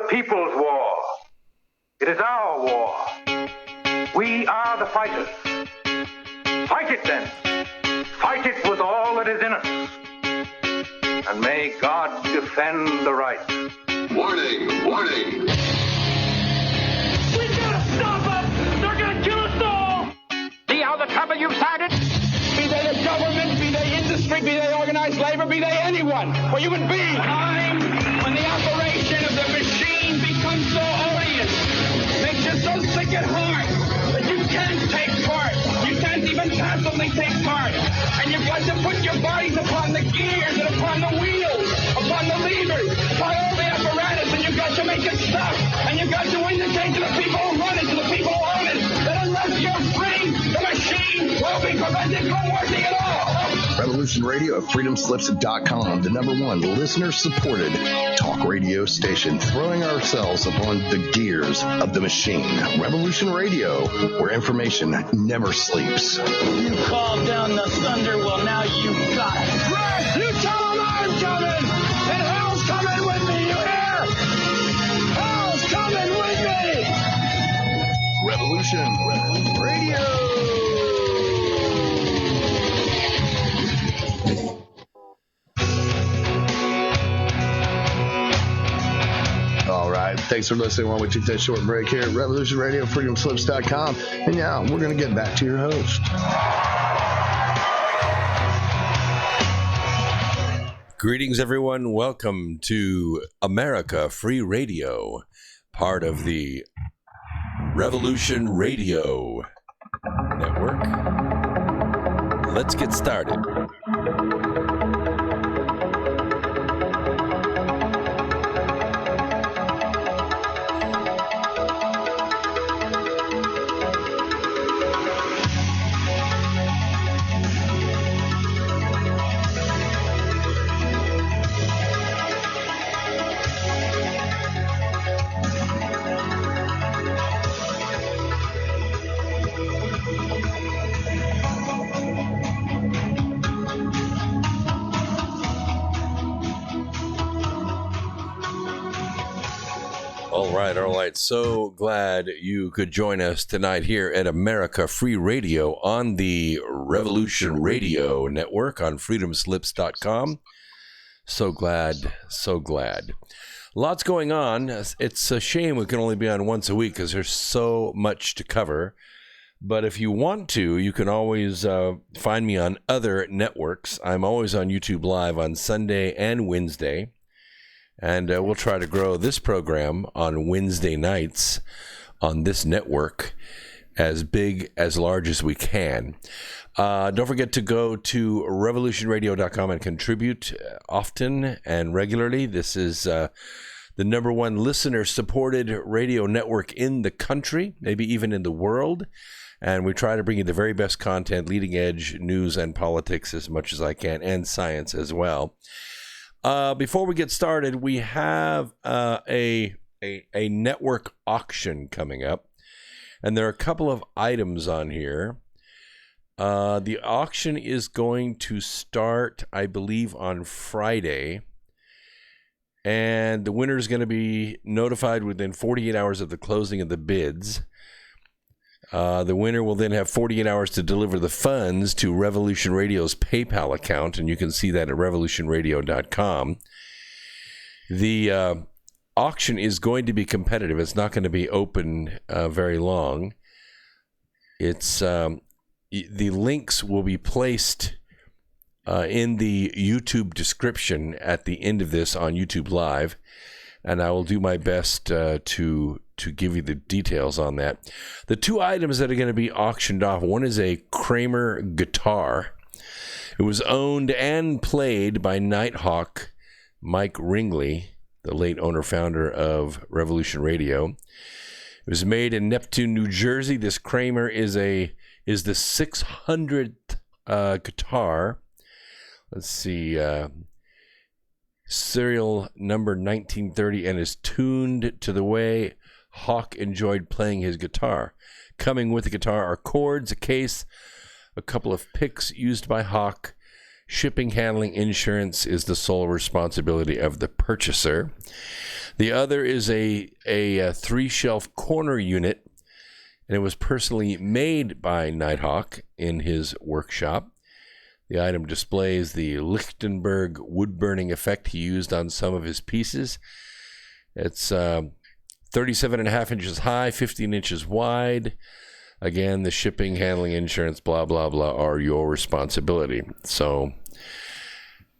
people's war. It is our war. We are the fighters. Fight it then. Fight it with all that is in us. And may God defend the right. Warning! Warning! We gotta stop them! They're gonna kill us all! See how the trouble you've started? Be they the government, be they industry, be they organized labor, be they anyone, or human beings. Time when the operation of the machine becomes so odious, makes you so sick at heart that you can't take part. You can't even passively take part. And you've got to put your bodies upon the gears and upon the wheels, upon the levers, upon all the apparatus, and you've got to make it stop. And you've got to indicate to the people who run it, to the people who own it, that unless you're free, the machine will be prevented from working at all. Revolution Radio at freedomslips.com, the #1 listener-supported talk radio station, throwing ourselves upon the gears of the machine. Revolution Radio, where information never sleeps. You called down the thunder, well now you got it. Right, you tell them I'm coming, and hell's coming with me, you hear? Hell's coming with me! Revolution Radio. All right. Thanks for listening while we take that short break here at Revolution Radio, freedomslips.com. And now we're going to get back to your host. Greetings, everyone. Welcome to America Free Radio, part of the Revolution Radio Network. Let's get started. All right. So glad you could join us tonight here at America Free Radio on the Revolution Radio Network on freedomslips.com. So glad. Lots going on. It's a shame we can only be on once a week because there's so much to cover. But if you want to, you can always find me on other networks. I'm always on YouTube Live on Sunday and Wednesday. And we'll try to grow this program on Wednesday nights on this network as big, as large as we can. Don't forget to go to revolutionradio.com and contribute often and regularly. This is the #1 listener-supported radio network in the country, maybe even in the world. And we try to bring you the very best content, leading edge news and politics as much as I can, and science as well. Before we get started, we have a network auction coming up, and there are a couple of items on here. The auction is going to start, I believe, on Friday, and the winner is going to be notified within 48 hours of the closing of the bids. The winner will then have 48 hours to deliver the funds to Revolution Radio's PayPal account, and you can see that at revolutionradio.com. The auction is going to be competitive. It's not going to be open very long. It's the links will be placed in the YouTube description at the end of this on YouTube Live, and I will do my best to give you the details on that. The two items that are going to be auctioned off, one is a Kramer guitar. It was owned and played by Nighthawk Mike Ringley, the late owner-founder of Revolution Radio. It was made in Neptune, New Jersey. This Kramer is the 600th guitar. Let's see, serial number 1930, and is tuned to the way Hawk enjoyed playing his guitar. Coming with the guitar are cords, a case, a couple of picks used by Hawk Shipping handling insurance is the sole responsibility of the purchaser. The other is a 3-shelf corner unit, and it was personally made by Nighthawk in his workshop. The item displays the Lichtenberg wood-burning effect he used on some of his pieces. It's 37.5 inches high, 15 inches wide. Again, the shipping, handling, insurance, blah, blah, blah, are your responsibility. So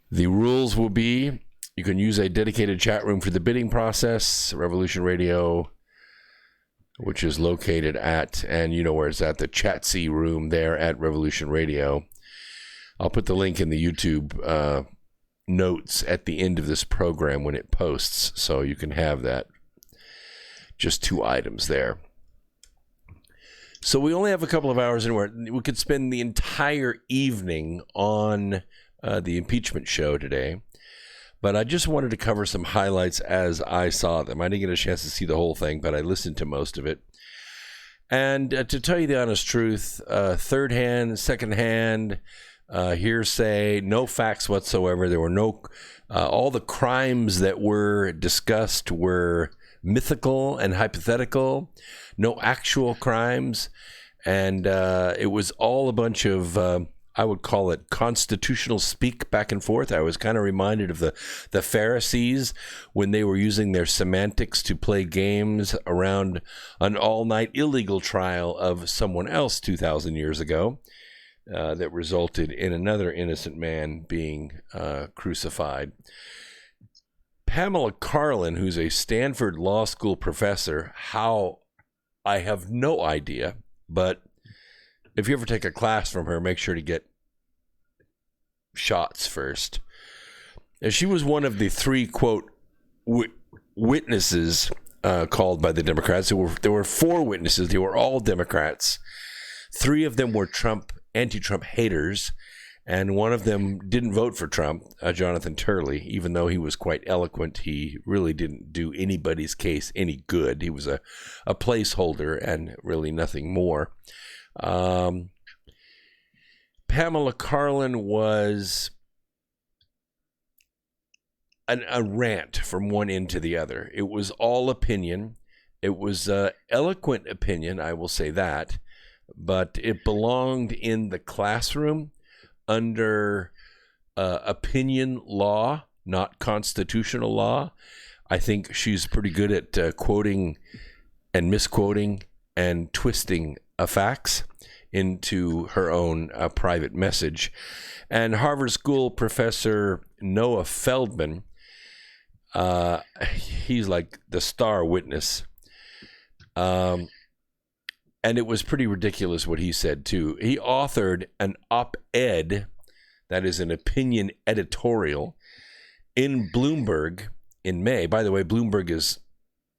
the rules will be, you can use a dedicated chat room for the bidding process. Revolution Radio, which is located at, and you know where it's at, the Chatsy room there at Revolution Radio. I'll put the link in the YouTube notes at the end of this program when it posts, so you can have that. Just 2 items there. So we only have a couple of hours anywhere. We could spend the entire evening on the impeachment show today. But I just wanted to cover some highlights as I saw them. I didn't get a chance to see the whole thing, but I listened to most of it. And to tell you the honest truth, third hand, second hand, hearsay, no facts whatsoever. There were no, all the crimes that were discussed were mythical and hypothetical, no actual crimes, and it was all a bunch of, I would call it constitutional speak back and forth. I was kind of reminded of the Pharisees when they were using their semantics to play games around an all-night illegal trial of someone else 2,000 years ago that resulted in another innocent man being crucified. Pamela Karlan, who's a Stanford Law School professor, how, I have no idea, but if you ever take a class from her, make sure to get shots first. And she was one of the 3, quote, witnesses called by the Democrats. There were 4 witnesses. They were all Democrats. 3 of them were anti-Trump haters, and one of them didn't vote for Trump, Jonathan Turley. Even though he was quite eloquent, he really didn't do anybody's case any good. He was a placeholder and really nothing more. Pamela Karlan was a rant from one end to the other. It was all opinion. It was eloquent opinion, I will say that, but it belonged in the classroom under opinion law, not constitutional law. I think she's pretty good at quoting and misquoting and twisting facts into her own private message. And Harvard School professor Noah Feldman, he's like the star witness. And it was pretty ridiculous what he said, too. He authored an op-ed, that is an opinion editorial, in Bloomberg in May. By the way, Bloomberg is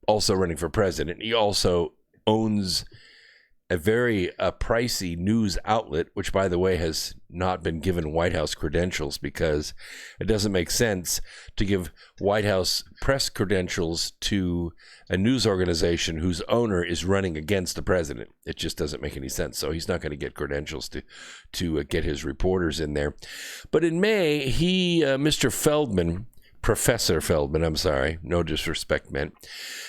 also running for president. He also owns a very pricey news outlet, which, by the way, has not been given White House credentials because it doesn't make sense to give White House press credentials to a news organization whose owner is running against the president. It just doesn't make any sense. So he's not going to get credentials to get his reporters in there. But in May, Mr. Feldman, Professor Feldman, I'm sorry, no disrespect meant,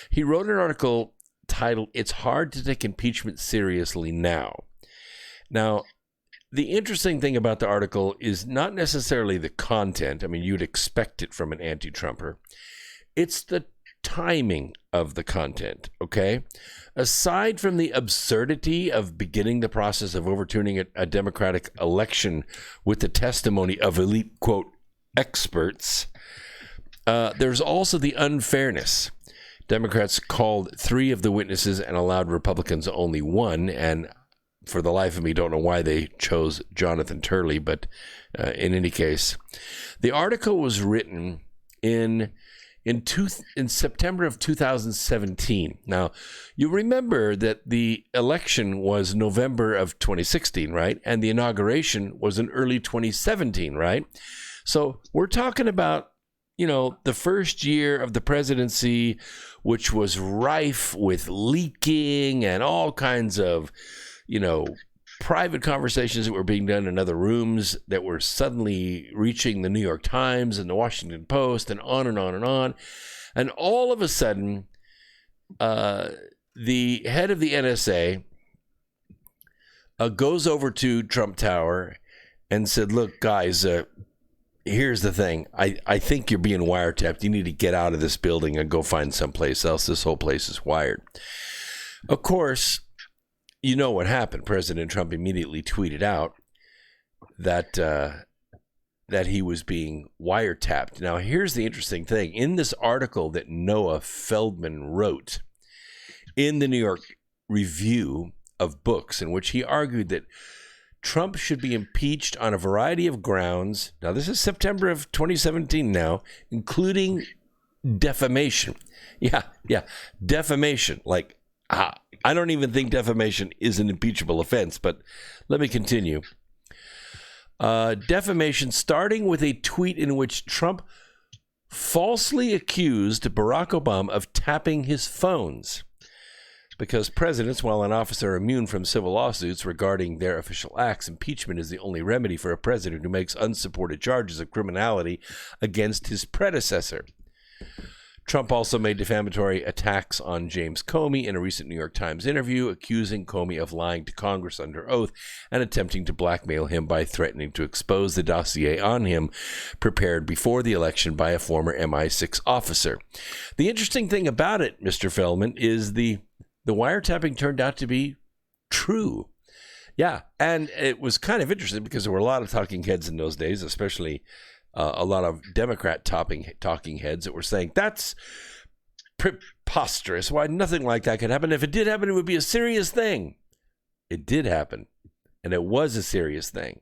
he wrote an article titled, "It's Hard to Take Impeachment Seriously Now." Now, the interesting thing about the article is not necessarily the content. I mean, you'd expect it from an anti-Trumper. It's the timing of the content, okay? Aside from the absurdity of beginning the process of overturning a democratic election with the testimony of elite, quote, experts, there's also the unfairness. Democrats called 3 of the witnesses and allowed Republicans only 1, and for the life of me, don't know why they chose Jonathan Turley, but in any case, the article was written in September of 2017. Now, you remember that the election was November of 2016, right? And the inauguration was in early 2017, right? So we're talking about, the first year of the presidency, which was rife with leaking and all kinds of, private conversations that were being done in other rooms that were suddenly reaching the New York Times and the Washington Post and on and on and on. And all of a sudden, the head of the NSA goes over to Trump Tower and said, look, guys, here's the thing. I think you're being wiretapped. You need to get out of this building and go find someplace else. This whole place is wired. Of course, you know what happened. President Trump immediately tweeted out that he was being wiretapped. Now, here's the interesting thing. In this article that Noah Feldman wrote in the New York Review of Books, in which he argued that Trump should be impeached on a variety of grounds. Now, this is September of 2017 now, including defamation. Yeah, defamation. Like, I don't even think defamation is an impeachable offense, but let me continue. Defamation, starting with a tweet in which Trump falsely accused Barack Obama of tapping his phones. Because presidents, while in office, are immune from civil lawsuits regarding their official acts, impeachment is the only remedy for a president who makes unsupported charges of criminality against his predecessor. Trump also made defamatory attacks on James Comey in a recent New York Times interview, accusing Comey of lying to Congress under oath and attempting to blackmail him by threatening to expose the dossier on him prepared before the election by a former MI6 officer. The interesting thing about it, Mr. Feldman, is the wiretapping turned out to be true. Yeah, and it was kind of interesting because there were a lot of talking heads in those days, especially a lot of Democrat talking heads that were saying, that's preposterous. Why, nothing like that could happen. If it did happen, it would be a serious thing. It did happen, and it was a serious thing.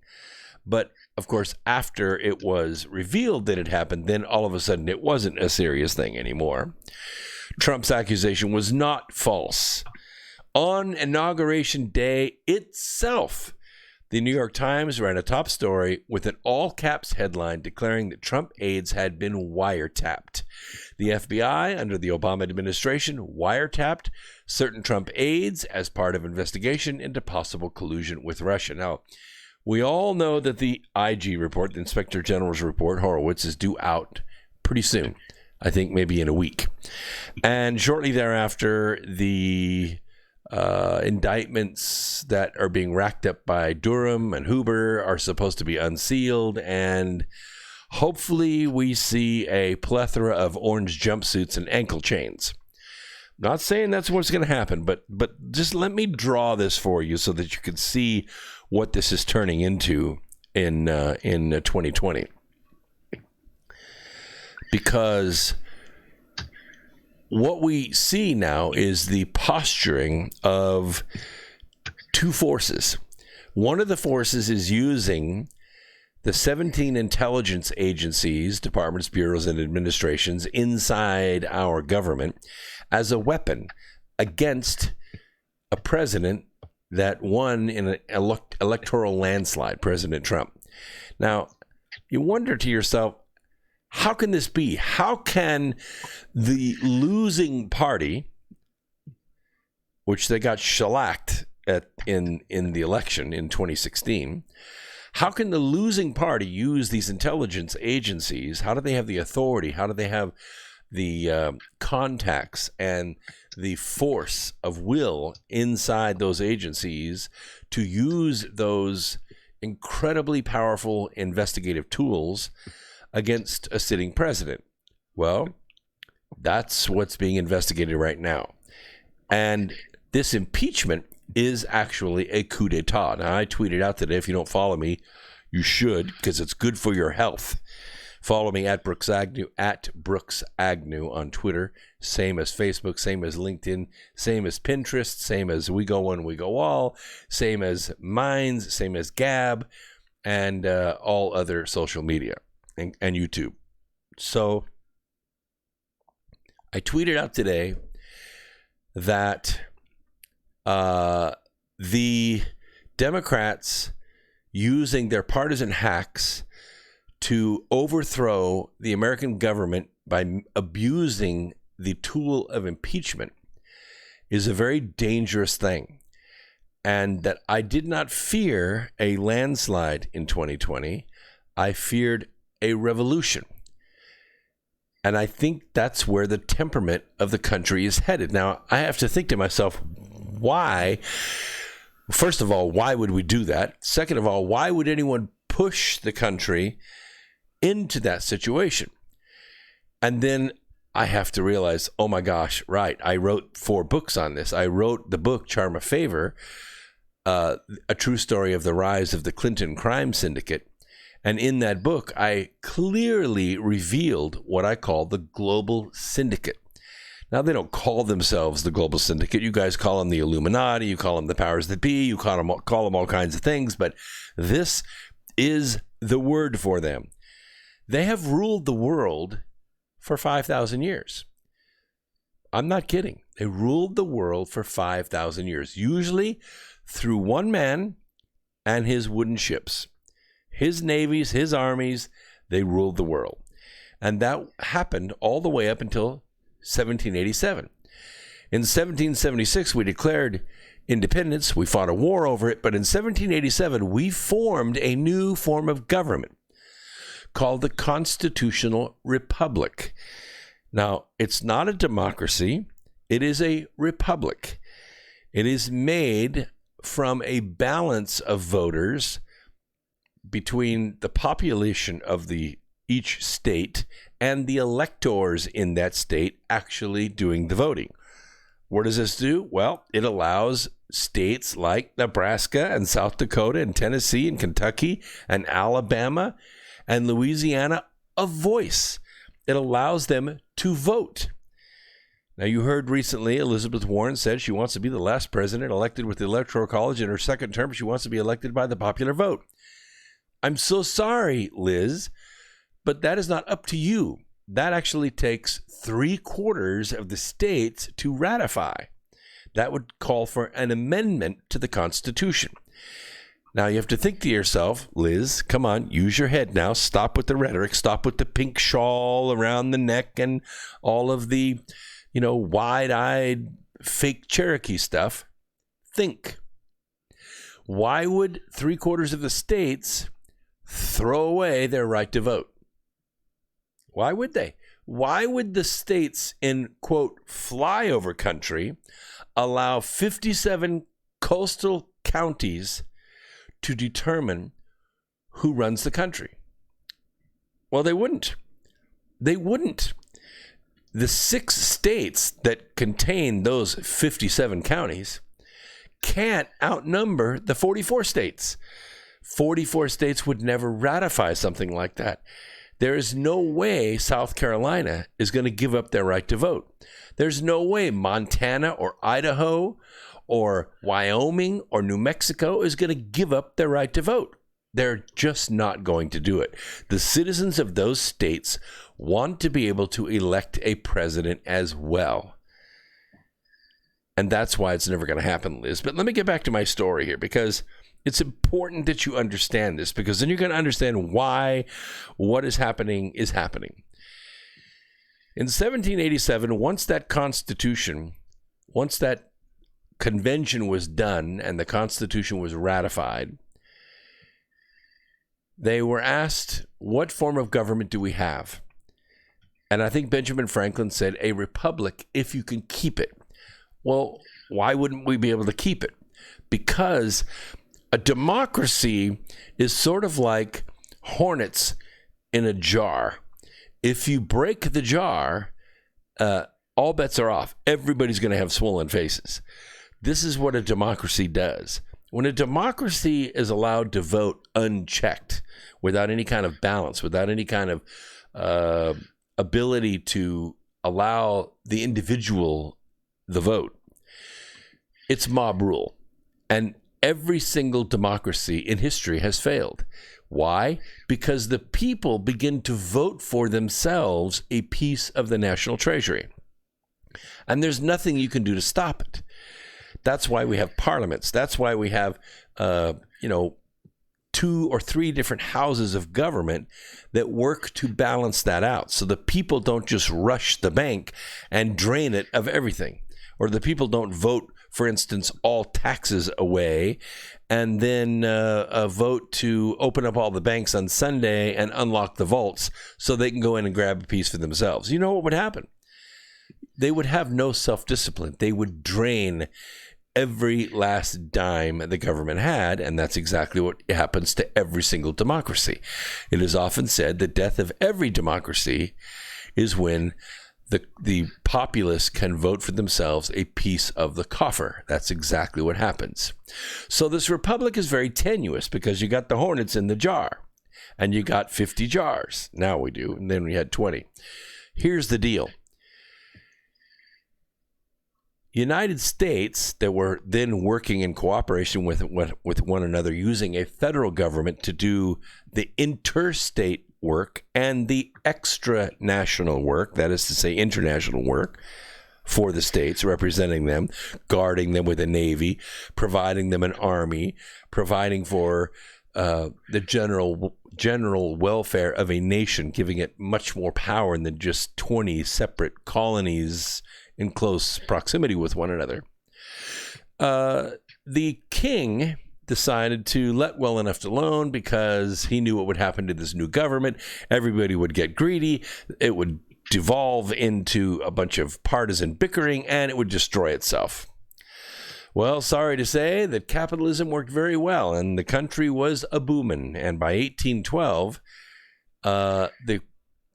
But, of course, after it was revealed that it happened, then all of a sudden it wasn't a serious thing anymore. Trump's accusation was not false. On Inauguration Day itself, the New York Times ran a top story with an all-caps headline declaring that Trump aides had been wiretapped. The FBI, under the Obama administration, wiretapped certain Trump aides as part of investigation into possible collusion with Russia. Now, we all know that the IG report, the Inspector General's report, Horowitz, is due out pretty soon. I think maybe in a week. And shortly thereafter, the indictments that are being racked up by Durham and Huber are supposed to be unsealed. And hopefully we see a plethora of orange jumpsuits and ankle chains. Not saying that's what's going to happen, but just let me draw this for you so that you can see what this is turning into in 2020. Because what we see now is the posturing of two forces. One of the forces is using the 17 intelligence agencies, departments, bureaus, and administrations inside our government as a weapon against a president that won in an electoral landslide, President Trump. Now, you wonder to yourself, how can this be? How can the losing party, which they got shellacked in the election in 2016, how can the losing party use these intelligence agencies? How do they have the authority? How do they have the contacts and the force of will inside those agencies to use those incredibly powerful investigative tools against a sitting president? Well, that's what's being investigated right now. And this impeachment is actually a coup d'etat. Now, I tweeted out today, if you don't follow me, you should, because it's good for your health. Follow me at Brooks Agnew, on Twitter. Same as Facebook, same as LinkedIn, same as Pinterest, same as We Go One, We Go All, same as Minds, same as Gab, and all other social media and YouTube. So I tweeted out today that the Democrats using their partisan hacks to overthrow the American government by abusing the tool of impeachment is a very dangerous thing. and that I did not fear a landslide in 2020. I feared a revolution. And I think that's where the temperament of the country is headed. Now, I have to think to myself, why? First of all, why would we do that? Second of all, why would anyone push the country into that situation? And then I have to realize, oh my gosh, right. I wrote 4 books on this. I wrote the book, Charm of Favor, a true story of the rise of the Clinton crime syndicate. And in that book, I clearly revealed what I call the global syndicate. Now, they don't call themselves the global syndicate. You guys call them the Illuminati. You call them the powers that be. You call them all kinds of things. But this is the word for them. They have ruled the world for 5,000 years. I'm not kidding. They ruled the world for 5,000 years, usually through one man and his wooden ships. His navies, his armies, they ruled the world. And that happened all the way up until 1787. In 1776, we declared independence. We fought a war over it. But in 1787, we formed a new form of government called the Constitutional Republic. Now, it's not a democracy. It is a republic. It is made from a balance of voters between the population of each state and the electors in that state actually doing the voting. What does this do? Well, it allows states like Nebraska and South Dakota and Tennessee and Kentucky and Alabama and Louisiana a voice. It allows them to vote. Now, you heard recently Elizabeth Warren said she wants to be the last president elected with the Electoral College. In her second term, she wants to be elected by the popular vote. I'm so sorry, Liz, but that is not up to you. That actually takes 3/4 of the states to ratify. That would call for an amendment to the Constitution. Now, you have to think to yourself, Liz, come on, use your head now. Stop with the rhetoric. Stop with the pink shawl around the neck and all of the, wide-eyed fake Cherokee stuff. Think. Why would 3/4 of the states throw away their right to vote? Why would they? Why would the states in, quote, flyover country allow 57 coastal counties to determine who runs the country? Well, they wouldn't. They wouldn't. The 6 states that contain those 57 counties can't outnumber the 44 states. 44 states would never ratify something like that. There is no way South Carolina is going to give up their right to vote. There's no way Montana or Idaho or Wyoming or New Mexico is going to give up their right to vote. They're just not going to do it. The citizens of those states want to be able to elect a president as well. And that's why it's never going to happen, Liz. But let me get back to my story here, because it's important that you understand this, because then you're going to understand why what is happening is happening. In 1787, once that convention was done and the Constitution was ratified, they were asked, what form of government do we have? And I think Benjamin Franklin said, a republic if you can keep it. Well, why wouldn't we be able to keep it? Because a democracy is sort of like hornets in a jar. If you break the jar, all bets are off. Everybody's going to have swollen faces. This is what a democracy does. When a democracy is allowed to vote unchecked, without any kind of balance, without any kind of ability to allow the individual the vote, it's mob rule. And every single democracy in history has failed. Why? Because the people begin to vote for themselves a piece of the national treasury. And there's nothing you can do to stop it. That's why we have parliaments. That's why we have, 2 or 3 different houses of government that work to balance that out. So the people don't just rush the bank and drain it of everything, or the people don't vote, for instance, all taxes away and then vote to open up all the banks on Sunday and unlock the vaults so they can go in and grab a piece for themselves. You know what would happen? They would have no self-discipline. They would drain every last dime the government had, and that's exactly what happens to every single democracy. It is often said the death of every democracy is when the populace can vote for themselves a piece of the coffer. That's exactly what happens. So this republic is very tenuous because you got the hornets in the jar, and you got 50 jars. Now we do, and then we had 20. Here's the deal. United States that were then working in cooperation with one another, using a federal government to do the interstate work and the extra national work, that is to say international work for the states, representing them, guarding them with a navy, providing them an army, providing for the general welfare of a nation, giving it much more power than just 20 separate colonies in close proximity with one another. The king decided to let well enough alone because he knew what would happen to this new government. Everybody would get greedy. It would devolve into a bunch of partisan bickering, and it would destroy itself. Well, sorry to say that capitalism worked very well, and the country was a booming. And by 1812, the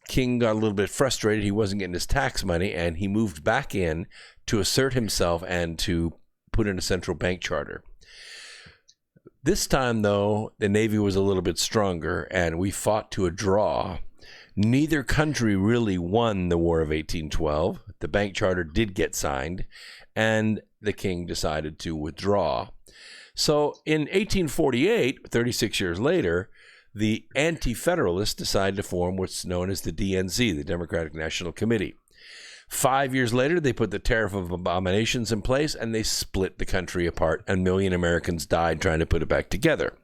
king got a little bit frustrated. He wasn't getting his tax money, and he moved back in to assert himself and to put in a central bank charter. This time, though, the Navy was a little bit stronger, and we fought to a draw. Neither country really won the War of 1812. The bank charter did get signed, and the king decided to withdraw. So in 1848, 36 years later, the Anti-Federalists decided to form what's known as the DNC, the Democratic National Committee. 5 years later, they put the Tariff of Abominations in place, and they split the country apart. A million Americans died trying to put it back together.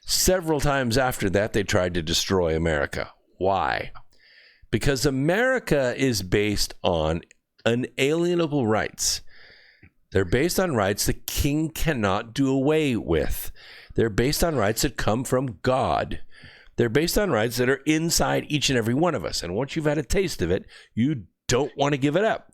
Several times after that, they tried to destroy America. Why? Because America is based on unalienable rights. They're based on rights the king cannot do away with. They're based on rights that come from God. They're based on rights that are inside each and every one of us. And once you've had a taste of it, you don't want to give it up.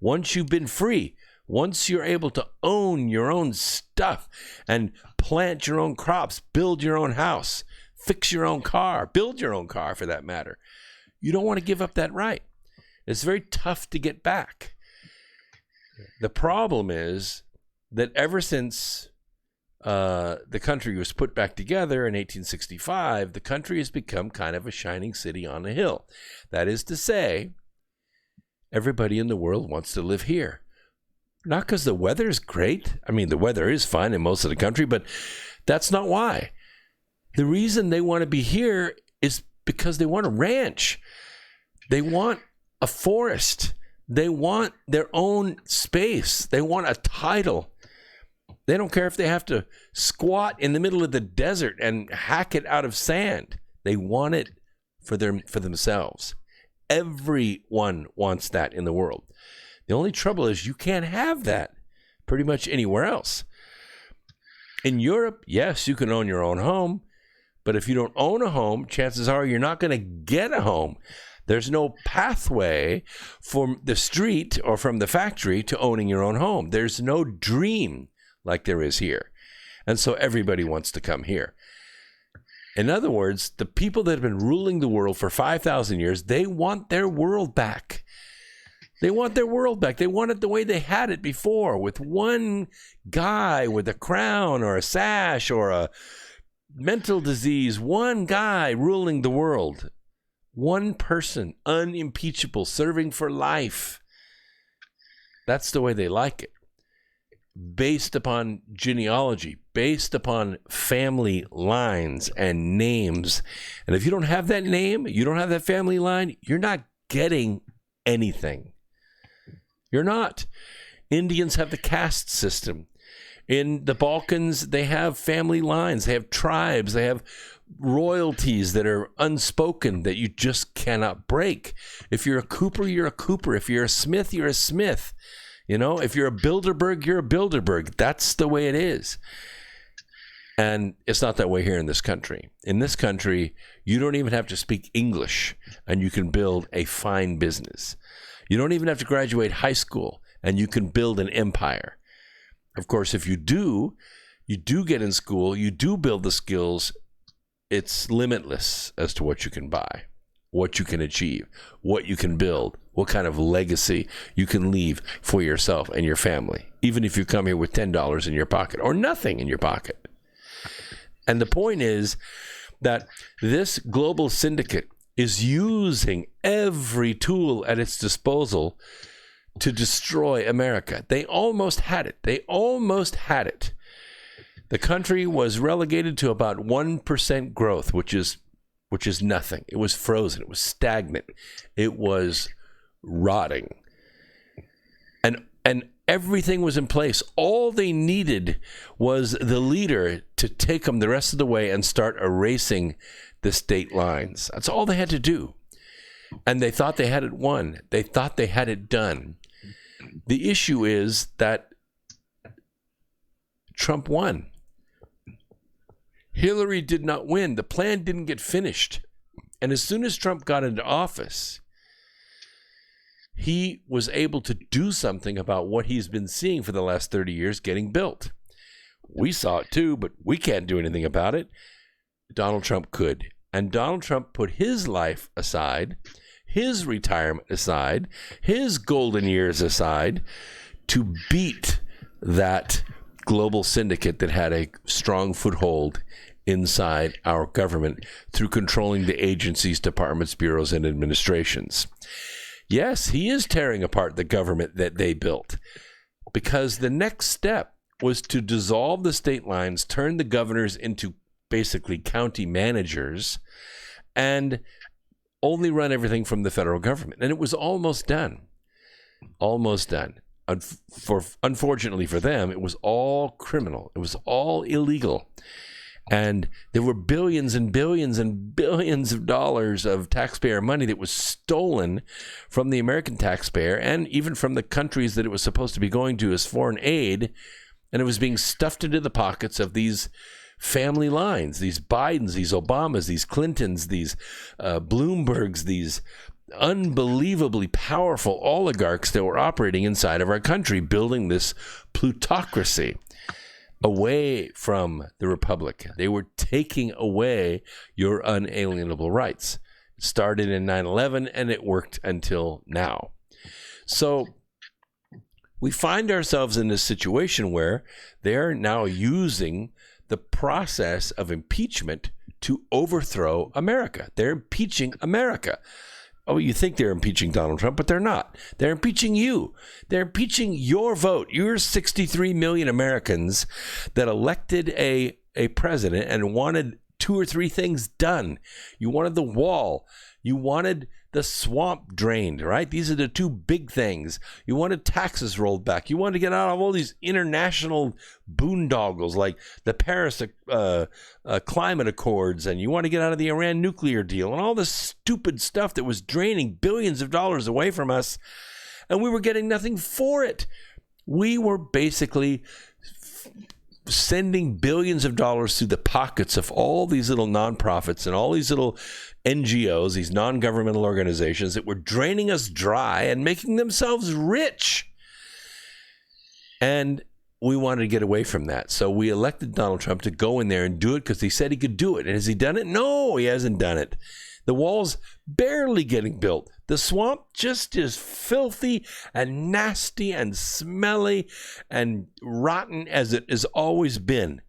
Once you've been free, once you're able to own your own stuff and plant your own crops, build your own house, fix your own car, build your own car for that matter, you don't want to give up that right. It's very tough to get back. The problem is that ever since the country was put back together in 1865, the country has become kind of a shining city on a hill. That is to say, everybody in the world wants to live here. Not because the weather is great. I mean, the weather is fine in most of the country, but that's not why. The reason they want to be here is because they want a ranch. They want a forest. They want their own space. They want a title. They don't care if they have to squat in the middle of the desert and hack it out of sand. They want it for themselves. Everyone wants that in the world. The only trouble is you can't have that pretty much anywhere else. In Europe, yes, you can own your own home, but if you don't own a home, chances are you're not going to get a home. There's no pathway from the street or from the factory to owning your own home. There's no dream like there is here. And so everybody wants to come here. In other words, the people that have been ruling the world for 5,000 years, they want their world back. They want their world back. They want it the way they had it before, with one guy with a crown or a sash or a mental disease, one guy ruling the world. One person, unimpeachable, serving for life. That's the way they like it. Based upon genealogy, based upon family lines and names. And if you don't have that name, you don't have that family line, you're not getting anything. You're not. Indians have the caste system. In the Balkans, they have family lines, they have tribes, they have royalties that are unspoken that you just cannot break. If you're a Cooper, you're a Cooper. If you're a Smith, you're a Smith. You know, if you're a Bilderberg, you're a Bilderberg. That's the way it is. And it's not that way here in this country. In this country, you don't even have to speak English and you can build a fine business. You don't even have to graduate high school and you can build an empire. Of course, if you do get in school, you do build the skills, it's limitless as to what you can buy, what you can achieve, what you can build, what kind of legacy you can leave for yourself and your family, even if you come here with $10 in your pocket or nothing in your pocket. And the point is that this global syndicate is using every tool at its disposal to destroy America. They almost had it. The country was relegated to about 1% growth, which is nothing. It was frozen. It was stagnant. It was rotting. And everything was in place. All they needed was the leader to take them the rest of the way and start erasing the state lines. That's all they had to do. And they thought they had it won. They thought they had it done. The issue is that Trump won. Hillary did not win. The plan didn't get finished. And as soon as Trump got into office, he was able to do something about what he's been seeing for the last 30 years getting built. We saw it too, but we can't do anything about it. Donald Trump could. And Donald Trump put his life aside, his retirement aside, his golden years aside to beat that global syndicate that had a strong foothold inside our government through controlling the agencies, departments, bureaus, and administrations. Yes, he is tearing apart the government that they built, because the next step was to dissolve the state lines, turn the governors into basically county managers, and only run everything from the federal government. And it was almost done. Almost done. Unfortunately for them, it was all criminal. It was all illegal. And there were billions and billions and billions of dollars of taxpayer money that was stolen from the American taxpayer and even from the countries that it was supposed to be going to as foreign aid. And it was being stuffed into the pockets of these family lines, these Bidens, these Obamas, these Clintons, these Bloombergs, these unbelievably powerful oligarchs that were operating inside of our country, building this plutocracy away from the republic. They were taking away your unalienable rights. It started in 9/11 and it worked until now. So we find ourselves in this situation where they're now using the process of impeachment to overthrow America. They're impeaching America. Oh, you think they're impeaching Donald Trump, but they're not. They're impeaching you. They're impeaching your vote. You're 63 million Americans that elected a president and wanted 2 or 3 things done. You wanted the wall. You wanted the swamp drained, right? These are the 2 big things. You wanted taxes rolled back. You wanted to get out of all these international boondoggles like the Paris climate accords, and you want to get out of the Iran nuclear deal and all this stupid stuff that was draining billions of dollars away from us, and we were getting nothing for it. We were basically sending billions of dollars through the pockets of all these little nonprofits and all these little NGOs, these non-governmental organizations that were draining us dry and making themselves rich. And we wanted to get away from that. So we elected Donald Trump to go in there and do it because he said he could do it. And has he done it? No, he hasn't done it. The wall's barely getting built. The swamp just is filthy and nasty and smelly and rotten as it has always been.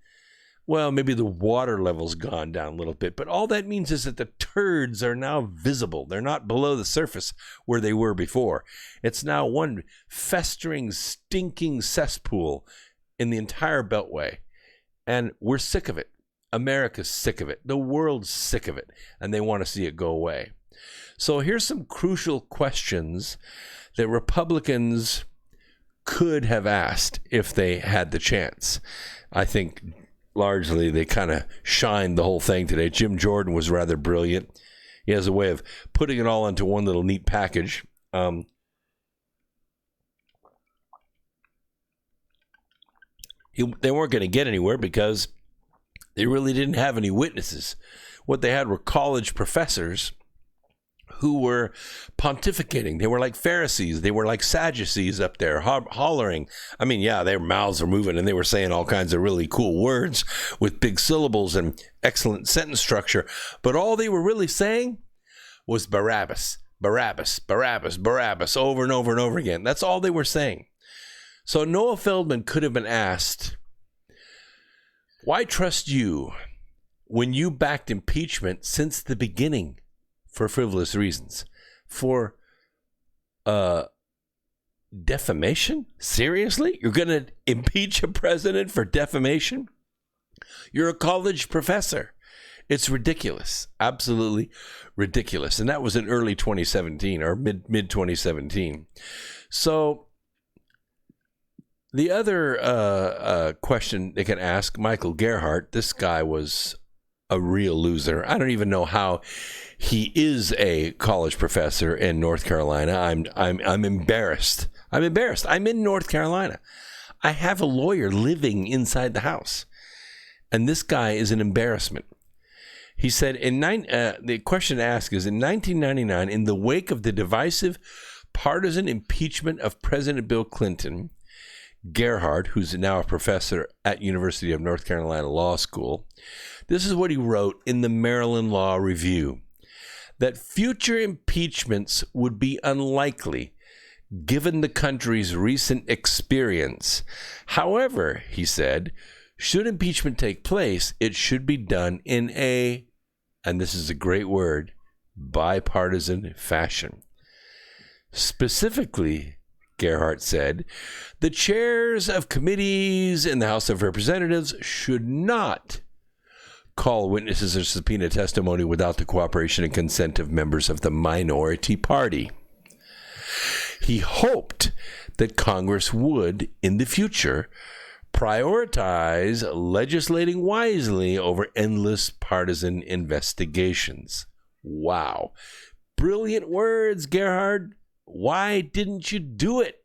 Well, maybe the water level's gone down a little bit, but all that means is that the turds are now visible. They're not below the surface where they were before. It's now one festering, stinking cesspool in the entire Beltway. And we're sick of it. America's sick of it. The world's sick of it, and they want to see it go away. So here's some crucial questions that Republicans could have asked if they had the chance. I think largely they kind of shined the whole thing today. Jim Jordan was rather brilliant. He has a way of putting it all into one little neat package. They weren't going to get anywhere because they really didn't have any witnesses. What they had were college professors who were pontificating. They were like Pharisees. They were like Sadducees up there, hollering. I mean, yeah, their mouths were moving and they were saying all kinds of really cool words with big syllables and excellent sentence structure. But all they were really saying was Barabbas, Barabbas, Barabbas, Barabbas, over and over and over again. That's all they were saying. So Noah Feldman could have been asked, why trust you when you backed impeachment since the beginning for frivolous reasons? For defamation? Seriously? You're going to impeach a president for defamation? You're a college professor. It's ridiculous. Absolutely ridiculous. And that was in early 2017 or mid 2017. So the other question they can ask Michael Gerhardt, this guy was a real loser. I don't even know how he is a college professor in North Carolina. I'm embarrassed. I'm embarrassed. I'm in North Carolina. I have a lawyer living inside the house, and this guy is an embarrassment. He said the question asked is, in 1999, in the wake of the divisive partisan impeachment of President Bill Clinton, Gerhardt, who's now a professor at University of North Carolina Law School, this is what he wrote in the Maryland Law Review, that future impeachments would be unlikely given the country's recent experience. However, he said, should impeachment take place, it should be done in a, and this is a great word, bipartisan fashion. Specifically, Gerhardt said, the chairs of committees in the House of Representatives should not call witnesses or subpoena testimony without the cooperation and consent of members of the minority party. He hoped that Congress would, in the future, prioritize legislating wisely over endless partisan investigations. Wow. Brilliant words, Gerhardt. Why didn't you do it?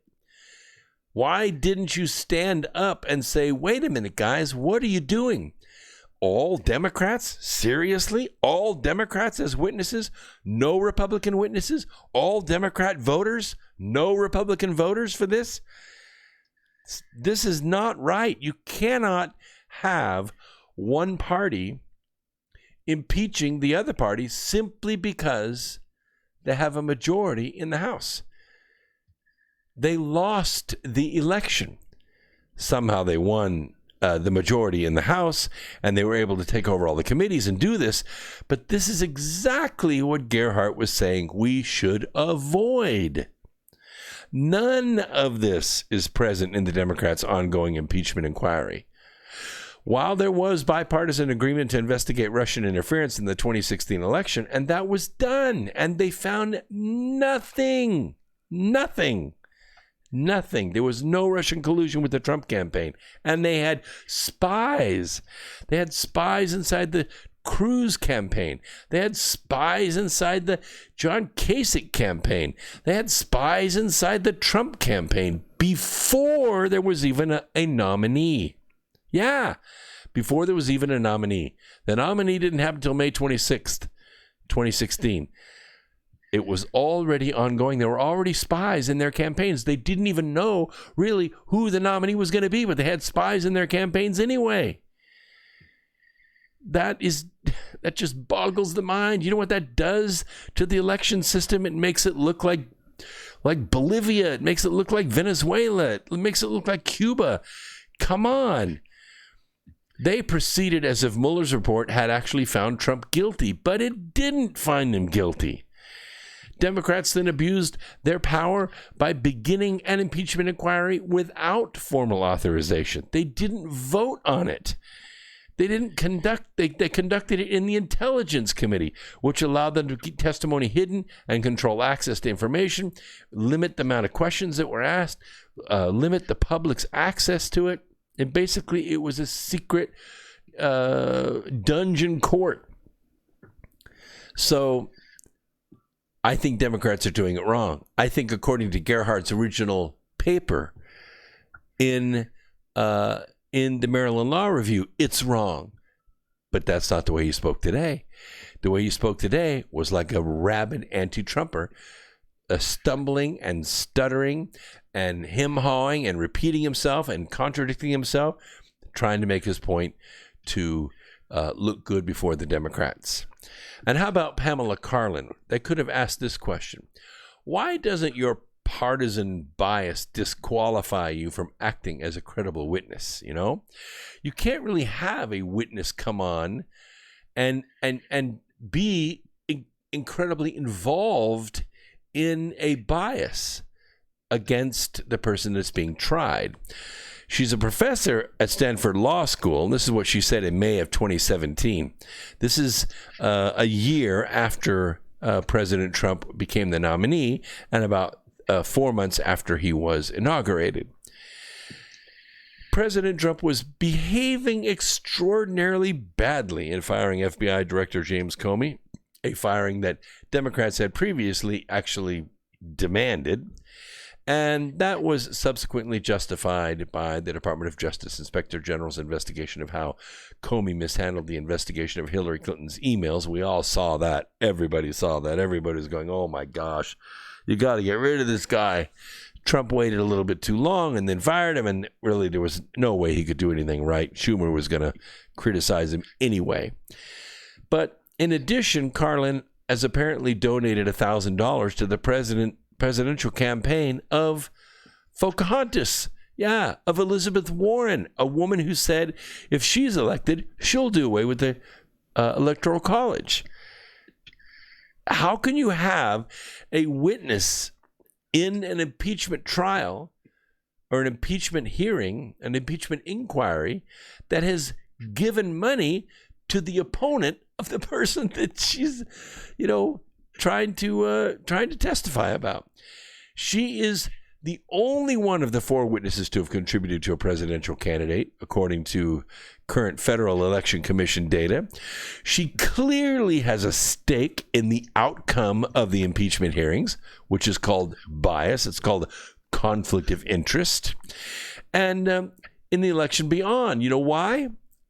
Why didn't you stand up and say, wait a minute, guys, what are you doing? All Democrats? Seriously? All Democrats as witnesses? No Republican witnesses? All Democrat voters? No Republican voters for this? This is not right. You cannot have one party impeaching the other party simply because they have a majority in the House. They lost the election. Somehow they won the majority in the House, and they were able to take over all the committees and do this. But this is exactly what Gerhardt was saying we should avoid. None of this is present in the Democrats' ongoing impeachment inquiry. While there was bipartisan agreement to investigate Russian interference in the 2016 election, and that was done, and they found nothing. There was no Russian collusion with the Trump campaign, and they had spies. They had spies inside the Cruz campaign. They had spies inside the John Kasich campaign. They had spies inside the Trump campaign before there was even a nominee. Yeah, before there was even a nominee. The nominee didn't happen until May 26th, 2016. It was already ongoing. There were already spies in their campaigns. They didn't even know really who the nominee was going to be, but they had spies in their campaigns anyway. That just boggles the mind. You know what that does to the election system? It makes it look like Bolivia. It makes it look like Venezuela. It makes it look like Cuba. Come on. They proceeded as if Mueller's report had actually found Trump guilty, but it didn't find him guilty. Democrats then abused their power by beginning an impeachment inquiry without formal authorization. They didn't vote on it. They didn't conduct, they conducted it in the Intelligence Committee, which allowed them to keep testimony hidden and control access to information, limit the amount of questions that were asked, limit the public's access to it. And basically, it was a secret dungeon court. So I think Democrats are doing it wrong. I think, according to Gerhardt's original paper in the Maryland Law Review, it's wrong. But that's not the way he spoke today. The way he spoke today was like a rabid anti-Trumper, stumbling and stuttering and hem-hawing and repeating himself and contradicting himself, trying to make his point to look good before the Democrats. And how about Pamela Karlan? They could have asked this question. Why doesn't your partisan bias disqualify you from acting as a credible witness? You know, you can't really have a witness come on and be incredibly involved in a bias against the person that's being tried. She's a professor at Stanford Law School, and this is what she said in May of 2017. This is a year after President Trump became the nominee and about 4 months after he was inaugurated. President Trump was behaving extraordinarily badly in firing FBI Director James Comey, a firing that Democrats had previously actually demanded. And that was subsequently justified by the Department of Justice Inspector General's investigation of how Comey mishandled the investigation of Hillary Clinton's emails. We all saw that. Everybody saw that. Everybody was going, oh my gosh, you got to get rid of this guy. Trump waited a little bit too long and then fired him, and really there was no way he could do anything right. Schumer was going to criticize him anyway. But in addition, Karlan has apparently donated $1,000 to the presidential campaign of Pocahontas. Yeah, of Elizabeth Warren, a woman who said if she's elected, she'll do away with the Electoral College. How can you have a witness in an impeachment trial or an impeachment hearing, an impeachment inquiry, that has given money to the opponent of the person that she's, trying to testify about? She is the only one of the 4 witnesses to have contributed to a presidential candidate, according to current Federal Election Commission data. She clearly has a stake in the outcome of the impeachment hearings, which is called bias. It's called conflict of interest. And in the election beyond. You know why?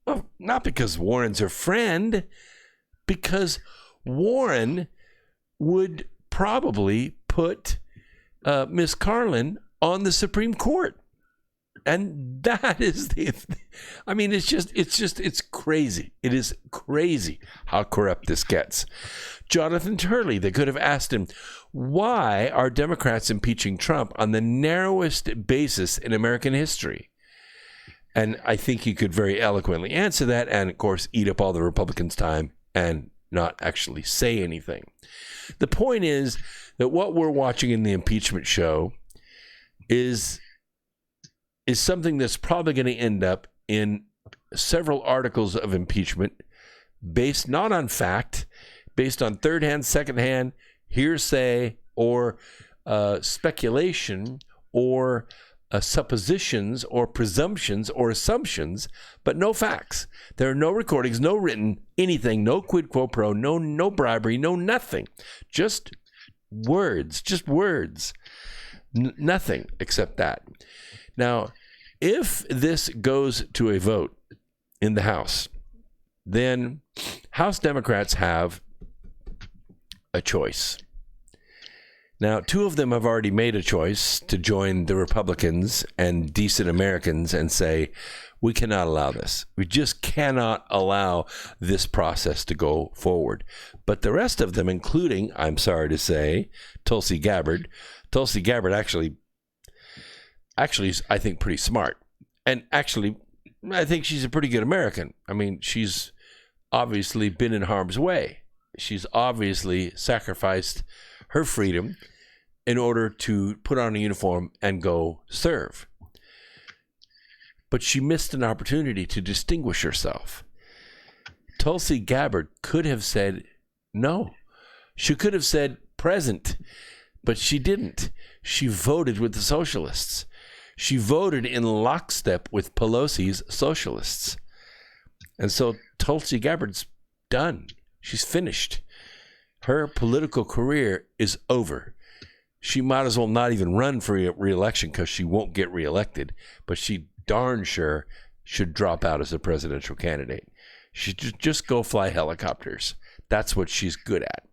Well, not because Warren's her friend, because Warren would probably put Miss Karlan on the Supreme Court. And that is it's crazy. It is crazy how corrupt this gets. Jonathan Turley, they could have asked him, why are Democrats impeaching Trump on the narrowest basis in American history? And I think he could very eloquently answer that and, of course, eat up all the Republicans' time and not actually say anything. The point is that what we're watching in the impeachment show is something that's probably going to end up in several articles of impeachment based not on fact, based on third-hand, second-hand, hearsay, or speculation, or suppositions, or presumptions, or assumptions, but no facts. There are no recordings, no written anything, no quid quo pro, no bribery, no nothing. Just words, nothing except that. Now, if this goes to a vote in the House, then House Democrats have a choice. Now, 2 of them have already made a choice to join the Republicans and decent Americans and say, we cannot allow this. We just cannot allow this process to go forward. But the rest of them, including, I'm sorry to say, Tulsi Gabbard actually is, I think, pretty smart. And actually, I think she's a pretty good American. I mean, she's obviously been in harm's way. She's obviously sacrificed her freedom in order to put on a uniform and go serve. But she missed an opportunity to distinguish herself. Tulsi Gabbard could have said no. She could have said present, but she didn't. She voted with the socialists. She voted in lockstep with Pelosi's socialists. And so Tulsi Gabbard's done. She's finished. Her political career is over. She might as well not even run for re-election because she won't get reelected, but she darn sure should drop out as a presidential candidate. She should just go fly helicopters. That's what she's good at.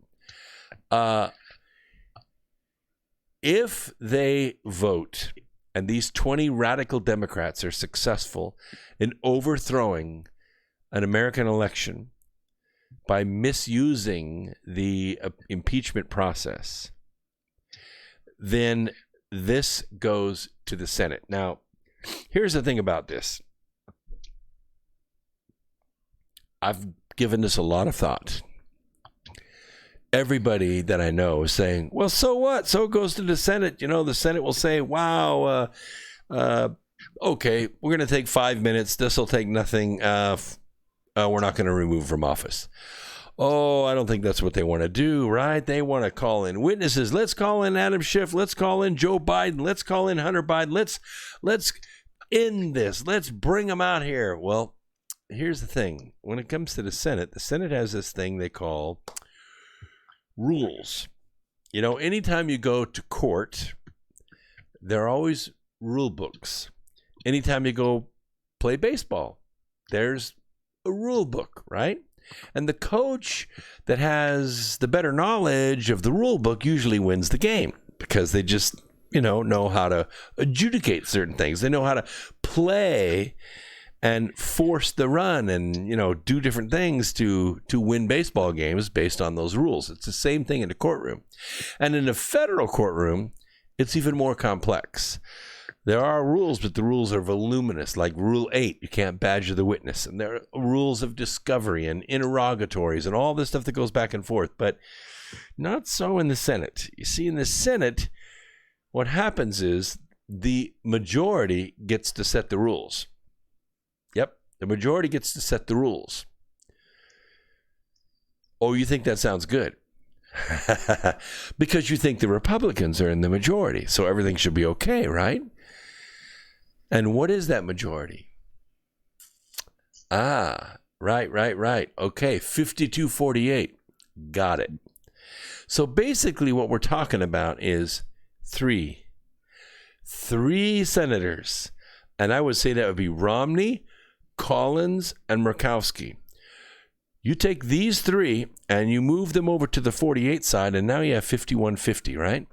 If they vote and these 20 radical Democrats are successful in overthrowing an American election by misusing the impeachment process, then this goes to the Senate. Now, here's the thing about this. I've given this a lot of thought. Everybody that I know is saying, well, so what? So it goes to the Senate. You know, the Senate will say, wow, okay, we're going to take 5 minutes. This will take nothing. We're not going to remove from office. Oh, I don't think that's what they want to do, right? They want to call in witnesses. Let's call in Adam Schiff. Let's call in Joe Biden. Let's call in Hunter Biden. Let's end this. Let's bring them out here. Well, here's the thing. When it comes to the Senate has this thing they call rules. You know, anytime you go to court, there are always rule books. Anytime you go play baseball, there's a rule book, right? And the coach that has the better knowledge of the rule book usually wins the game because they just, know how to adjudicate certain things. They know how to play and force the run and, do different things to win baseball games based on those rules. It's the same thing in the courtroom. And in a federal courtroom, it's even more complex. There are rules, but the rules are voluminous, like Rule 8, you can't badger the witness. And there are rules of discovery and interrogatories and all this stuff that goes back and forth, but not so in the Senate. You see, in the Senate, what happens is the majority gets to set the rules. Yep, the majority gets to set the rules. Oh, you think that sounds good? Because you think the Republicans are in the majority, so everything should be okay, right? And what is that majority? Right. Okay, 52-48. Got it. So basically what we're talking about is three senators. And I would say that would be Romney, Collins, and Murkowski. You take these three and you move them over to the 48 side, and now you have 51-50, right?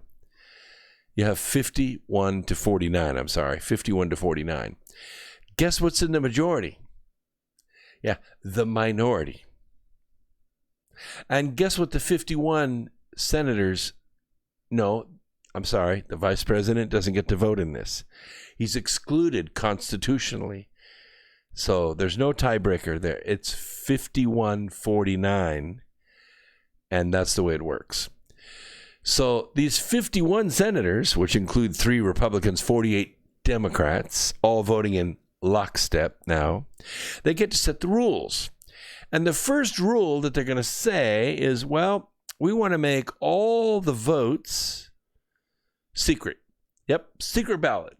You have 51-49. Guess what's in the majority? Yeah, the minority. And guess what the 51 senators, the vice president doesn't get to vote in this. He's excluded constitutionally. So there's no tiebreaker there. It's 51-49, and that's the way it works. So these 51 senators, which include 3 Republicans, 48 Democrats, all voting in lockstep now, they get to set the rules. And the first rule that they're going to say is, well, we want to make all the votes secret. Yep, secret ballot.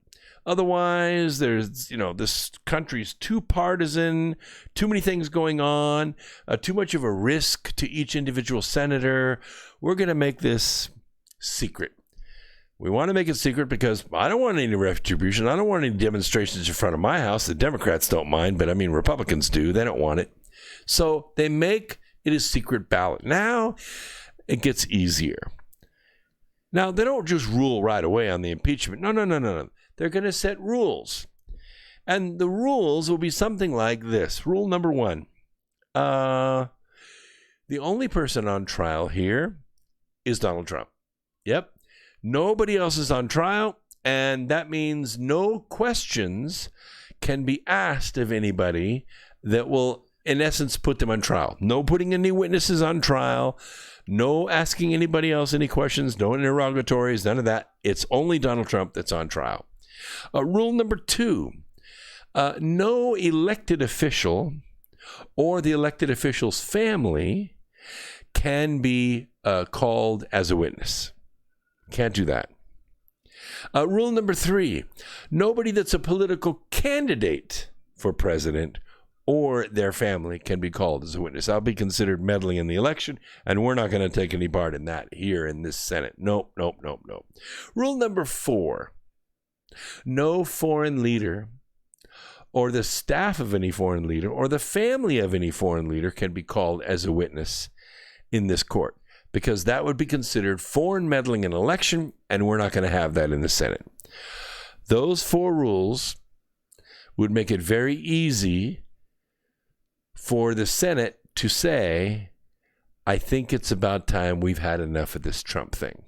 Otherwise, there's, this country's too partisan, too many things going on, too much of a risk to each individual senator. We're going to make this secret. We want to make it secret because I don't want any retribution. I don't want any demonstrations in front of my house. The Democrats don't mind, but Republicans do. They don't want it. So they make it a secret ballot. Now it gets easier. Now, they don't just rule right away on the impeachment. No. They're going to set rules. And the rules will be something like this. Rule number 1. The only person on trial here is Donald Trump. Yep. Nobody else is on trial, and that means no questions can be asked of anybody that will, in essence, put them on trial. No putting any witnesses on trial, no asking anybody else any questions, no interrogatories, none of that. It's only Donald Trump that's on trial. Rule number 2, no elected official or the elected official's family can be called as a witness. Can't do that. Rule number 3, nobody that's a political candidate for president or their family can be called as a witness. I'll be considered meddling in the election, and we're not going to take any part in that here in this Senate. Nope. Rule number 4, no foreign leader or the staff of any foreign leader or the family of any foreign leader can be called as a witness in this court, because that would be considered foreign meddling in an election, and we're not going to have that in the Senate. Those 4 rules would make it very easy for the Senate to say, I think it's about time we've had enough of this Trump thing.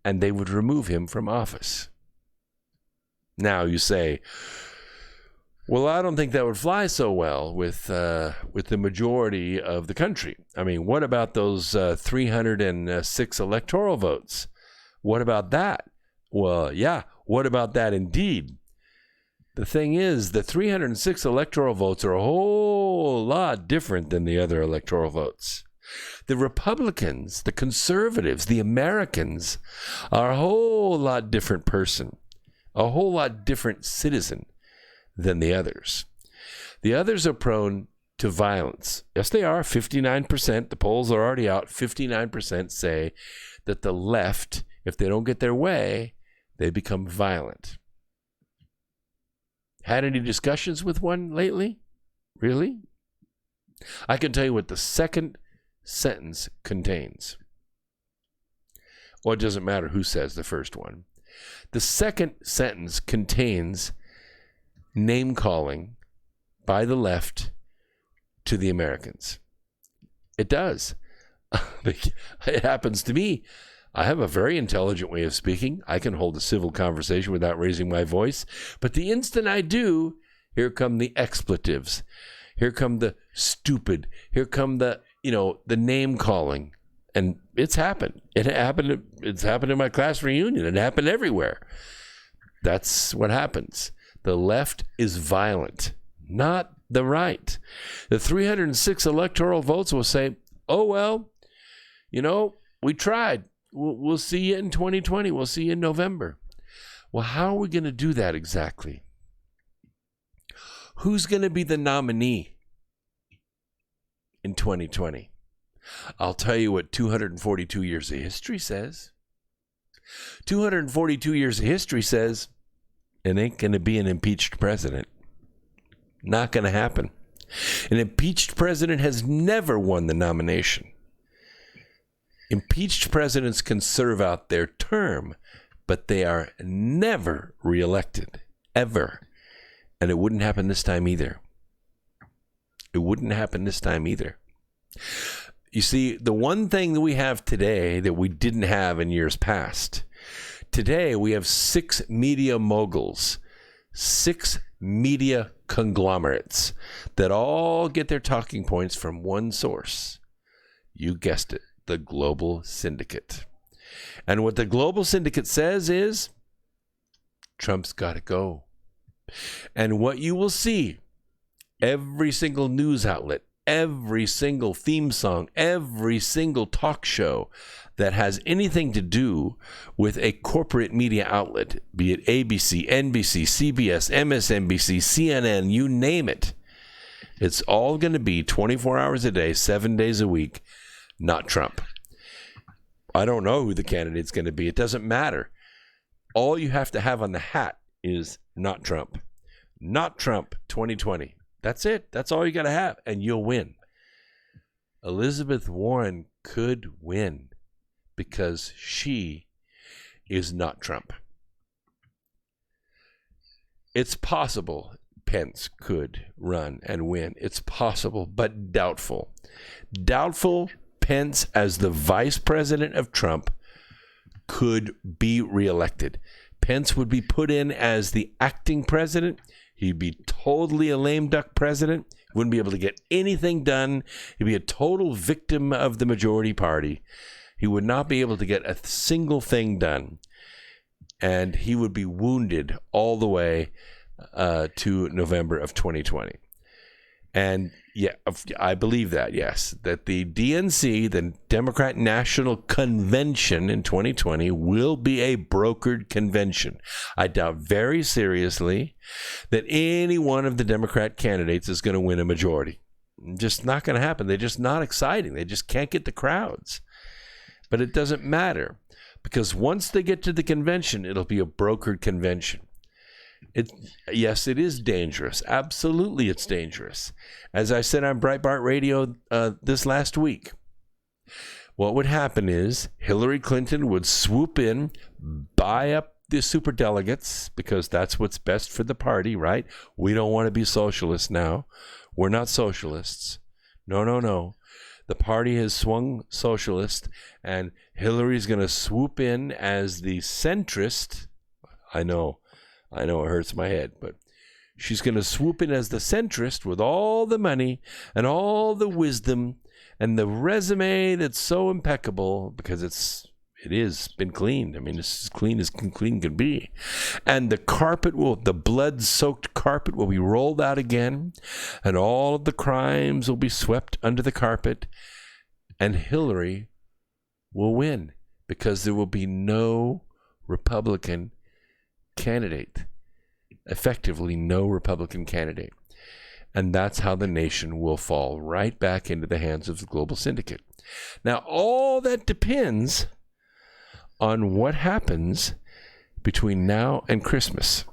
And they would remove him from office. Now you say, well, I don't think that would fly so well with the majority of the country. I mean, what about those 306 electoral votes? What about that? Well, yeah, what about that indeed? The thing is, the 306 electoral votes are a whole lot different than the other electoral votes. The Republicans, the conservatives, the Americans are a whole lot different person, a whole lot different citizen than the others. The others are prone to violence. Yes, they are. 59%, the polls are already out, 59% say that the left, if they don't get their way, they become violent. Had any discussions with one lately? Really? I can tell you what the second sentence contains. Well, it doesn't matter who says the first one. The second sentence contains name-calling by the left to the Americans. It does. It happens to me. I have a very intelligent way of speaking. I can hold a civil conversation without raising my voice. But the instant I do, here come the expletives. Here come the stupid. Here come the name calling. And it's happened. It's happened in my class reunion. It happened everywhere. That's what happens. The left is violent, not the right. The 306 electoral votes will say, oh, well, we tried. We'll see you in 2020. We'll see you in November. Well, how are we going to do that exactly? Who's going to be the nominee in 2020? I'll tell you what 242 years of history says. 242 years of history says it ain't going to be an impeached president. Not going to happen. An impeached president has never won the nomination. Impeached presidents can serve out their term, but they are never reelected, ever. And it wouldn't happen this time either. It wouldn't happen this time either. You see, the one thing that we have today that we didn't have in years past, today we have 6 media moguls, 6 media conglomerates that all get their talking points from one source. You guessed it. The global syndicate. And what the global syndicate says is Trump's got to go. And what you will see, every single news outlet, every single theme song, every single talk show that has anything to do with a corporate media outlet, be it ABC, NBC, CBS, MSNBC, CNN, you name it, it's all going to be 24 hours a day, 7 days a week, not Trump. I don't know who the candidate's going to be. It doesn't matter. All you have to have on the hat is not Trump. Not Trump 2020. That's it. That's all you got to have, and you'll win. Elizabeth Warren could win because she is not Trump. It's possible Pence could run and win. It's possible, but doubtful. Doubtful Pence as the vice president of Trump could be reelected. Pence would be put in as the acting president. He'd be totally a lame duck president. Wouldn't be able to get anything done. He'd be a total victim of the majority party. He would not be able to get a single thing done. And he would be wounded all the way to November of 2020. And yeah, I believe that, yes, that the DNC, the Democrat National Convention in 2020, will be a brokered convention. I doubt very seriously that any one of the Democrat candidates is going to win a majority. Just not going to happen. They're just not exciting. They just can't get the crowds. But it doesn't matter, because once they get to the convention, it'll be a brokered convention. Yes, it is dangerous. Absolutely, it's dangerous. As I said on Breitbart Radio this last week, what would happen is Hillary Clinton would swoop in, buy up the superdelegates, because that's what's best for the party, right? We don't want to be socialists now. We're not socialists. No. The party has swung socialist, and Hillary's going to swoop in as the centrist. I know it hurts my head, but she's going to swoop in as the centrist with all the money and all the wisdom and the resume that's so impeccable, because it is been cleaned. I mean, it's as clean can be. And the blood-soaked carpet will be rolled out again, and all of the crimes will be swept under the carpet, and Hillary will win, because there will be no Republican candidate. Effectively, no Republican candidate. And that's how the nation will fall right back into the hands of the global syndicate. Now, all that depends on what happens between now and Christmas.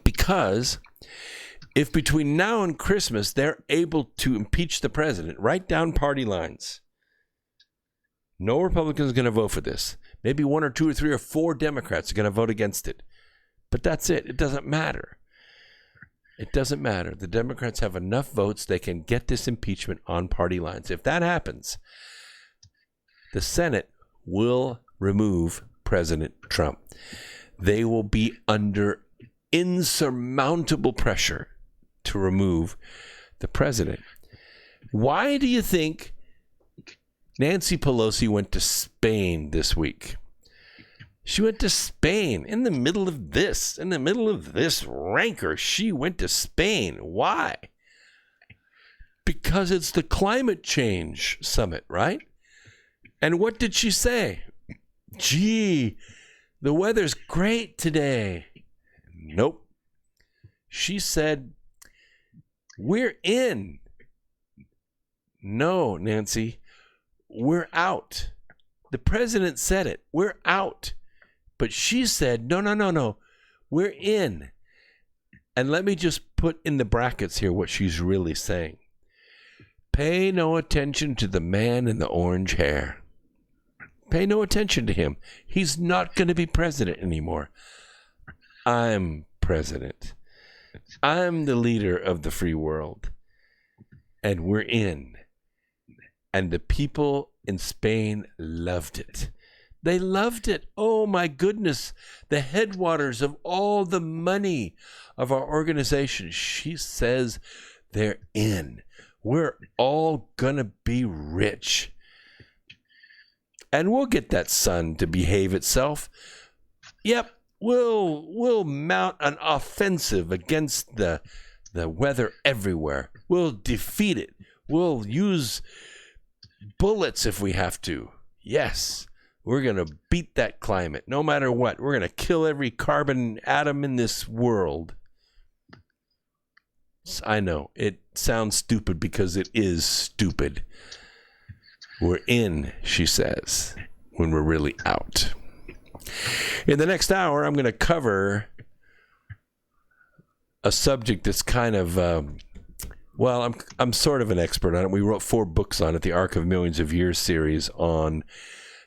Because if between now and Christmas they're able to impeach the president right down party lines, no Republican is going to vote for this. Maybe 1 or 2 or 3 or 4 Democrats are going to vote against it. But that's it. It doesn't matter. It doesn't matter. The Democrats have enough votes, they can get this impeachment on party lines. If that happens, the Senate will remove President Trump. They will be under insurmountable pressure to remove the president. Why do you think Nancy Pelosi went to Spain this week? She went to Spain in the middle of this rancor. She went to Spain. Why? Because it's the climate change summit, right? And what did she say? Gee, the weather's great today. Nope. She said, we're in. No, Nancy, we're out. The president said it. We're out. But she said, no, we're in. And let me just put in the brackets here what she's really saying. Pay no attention to the man in the orange hair. Pay no attention to him. He's not going to be president anymore. I'm president. I'm the leader of the free world. And we're in. And the people in Spain loved it. They loved it. Oh, my goodness. The headwaters of all the money of our organization. She says they're in. We're all going to be rich. And we'll get that sun to behave itself. Yep, we'll mount an offensive against the weather everywhere. We'll defeat it. We'll use bullets if we have to. Yes, we're going to beat that climate no matter what. We're going to kill every carbon atom in this world. I know, it sounds stupid because it is stupid. We're in, she says, when we're really out. In the next hour, I'm going to cover a subject that's kind of, I'm sort of an expert on it. We wrote 4 books on it, the Arc of Millions of Years series on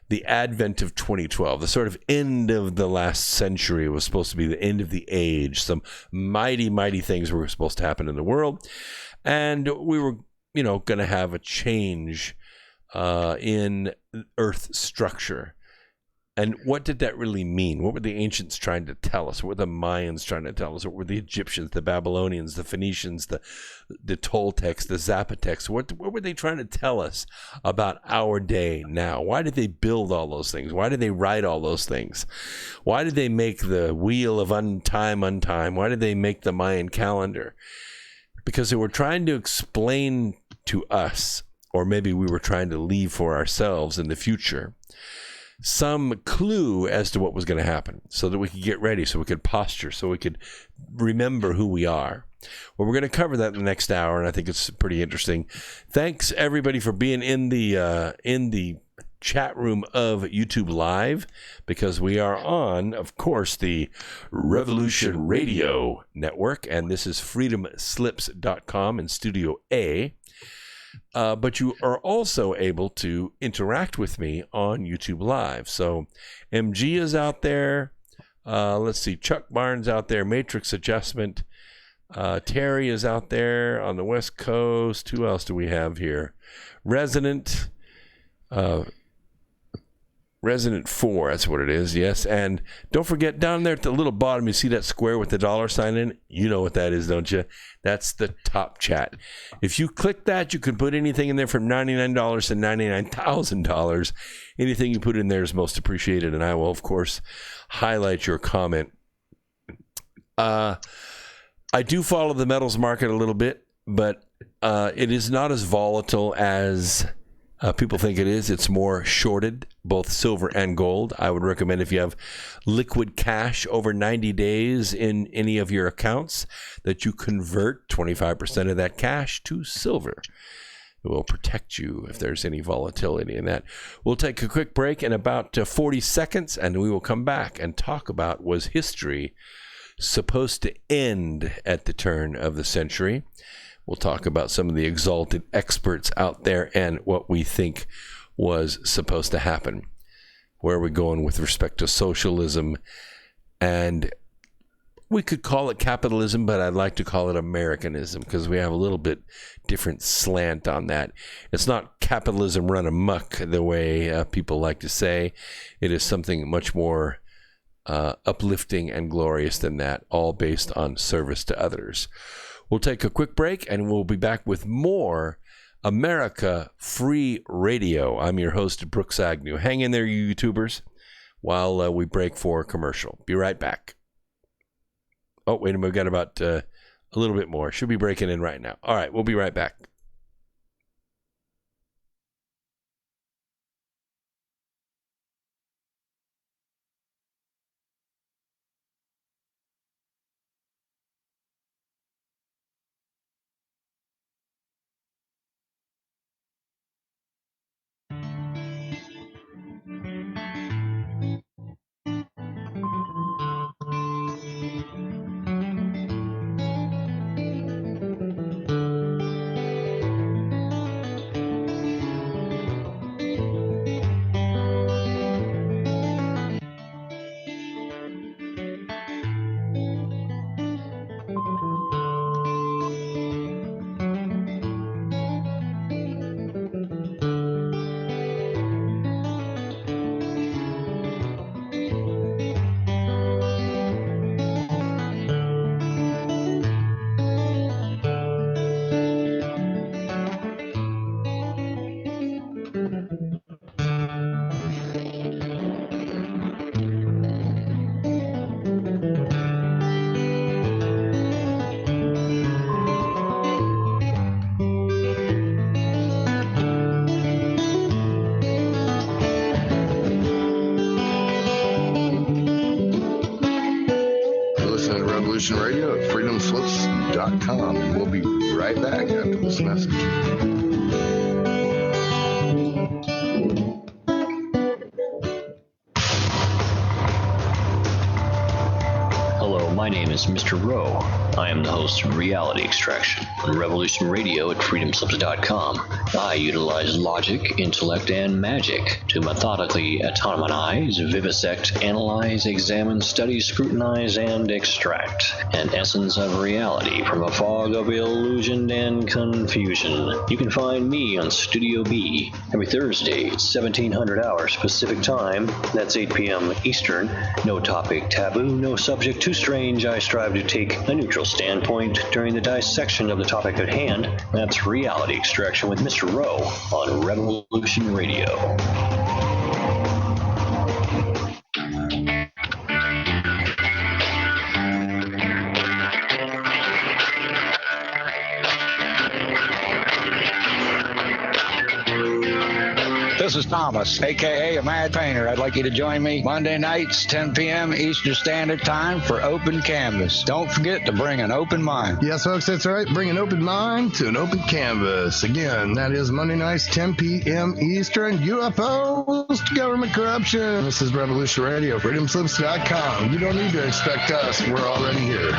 the advent of 2012, the sort of end of the last century. It was supposed to be the end of the age. Some mighty, mighty things were supposed to happen in the world. And we were, going to have a change in Earth structure. And what did that really mean? What were the ancients trying to tell us? What were the Mayans trying to tell us? What were the Egyptians, the Babylonians, the Phoenicians, the Toltecs, the Zapotecs? What were they trying to tell us about our day now? Why did they build all those things? Why did they write all those things? Why did they make the wheel of time? Why did they make the Mayan calendar? because they were trying to explain to us, or maybe we were trying to leave for ourselves in the future, some clue as to what was going to happen so that we could get ready, so we could posture, so we could remember who we are. Well, we're going to cover that in the next hour, and I think it's pretty interesting. Thanks, everybody, for being in the chat room of YouTube Live, because we are on, of course, the Revolution Radio Network, and this is freedomslips.com in Studio A. But you are also able to interact with me on YouTube Live. So MG is out there. Let's see, Chuck Barnes out there, Matrix Adjustment. Terry is out there on the West Coast. Who else do we have here? Resident 4, that's what it is, yes. And don't forget, down there at the little bottom, you see that square with the $sign in? You know what that is, don't you? That's the top chat. If you click that, you can put anything in there from $99 to $99,000. Anything you put in there is most appreciated, and I will, of course, highlight your comment. I do follow the metals market a little bit, but it is not as volatile as people think it is. It's more shorted, both silver and gold. I would recommend, if you have liquid cash over 90 days in any of your accounts, that you convert 25% of that cash to silver. It will protect you if there's any volatility in that. We'll take a quick break in about 40 seconds, and we will come back and talk about, was history supposed to end at the turn of the century? We'll talk about some of the exalted experts out there and what we think was supposed to happen. Where are we going with respect to socialism? And we could call it capitalism, but I'd like to call it Americanism, because we have a little bit different slant on that. It's not capitalism run amok the way people like to say. It is something much more uplifting and glorious than that, all based on service to others. We'll take a quick break, and we'll be back with more America Free Radio. I'm your host, Brooks Agnew. Hang in there, you YouTubers, while we break for a commercial. Be right back. Oh, wait a minute. We've got about a little bit more. Should be breaking in right now. All right, we'll be right back. Radio at freedomslips.com, and we'll be right back after this message. Hello, my name is Mr. Rowe. I am the host of Reality Extraction on Revolution Radio at freedomslips.com. I utilize logic, intellect, and magic to methodically autonomize, vivisect, analyze, examine, study, scrutinize, and extract an essence of reality from a fog of illusion and confusion. You can find me on Studio B every Thursday at 1700 hours Pacific Time. That's 8 p.m. Eastern. No topic taboo, no subject too strange. I strive to take a neutral standpoint during the dissection of the topic at hand. That's Reality Extraction with Mr. Rowe on Revolution Radio. This is Thomas, a.k.a. a Mad Painter. I'd like you to join me Monday nights, 10 p.m. Eastern Standard Time for Open Canvas. Don't forget to bring an open mind. Yes, folks, that's right. Bring an open mind to an open canvas. Again, that is Monday nights, 10 p.m. Eastern. UFOs to government corruption. This is Revolution Radio, freedomslips.com. You don't need to expect us. We're already here.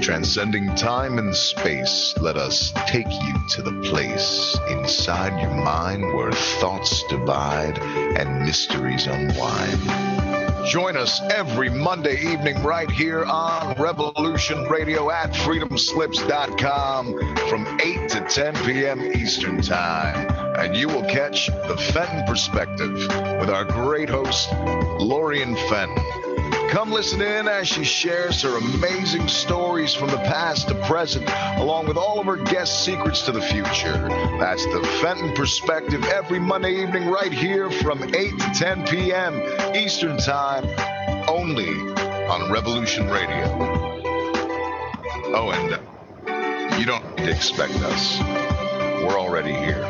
Transcending time and space, let us take you to the place inside your mind where thoughts divide and mysteries unwind. Join us every Monday evening right here on Revolution Radio at freedomslips.com from 8 to 10 p.m. Eastern Time. And you will catch the Fenton Perspective with our great host, Lorian Fenton. Come listen in as she shares her amazing stories from the past to present, along with all of her guest secrets to the future. That's the Fenton Perspective every Monday evening right here from 8 to 10 p.m. Eastern Time, only on Revolution Radio. Oh, and you don't need to expect us. We're already here.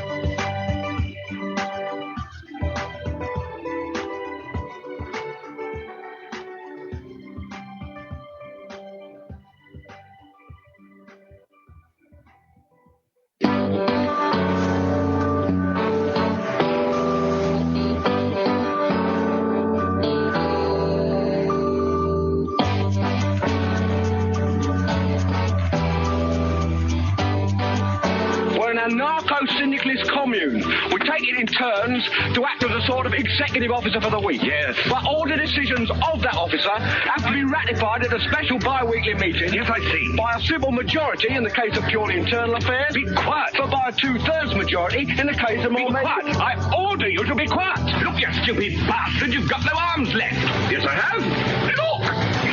Syndicalist commune. We take it in turns to act as a sort of executive officer for the week. Yes. But all the decisions of that officer have to be ratified at a special bi-weekly meeting. Yes, I see. By a simple majority in the case of purely internal affairs. Be quiet. But by a 2/3 majority in the case of more... Be quiet. I order you to be quiet. Look, you stupid bastard, you've got no arms left. Yes, I have. Look!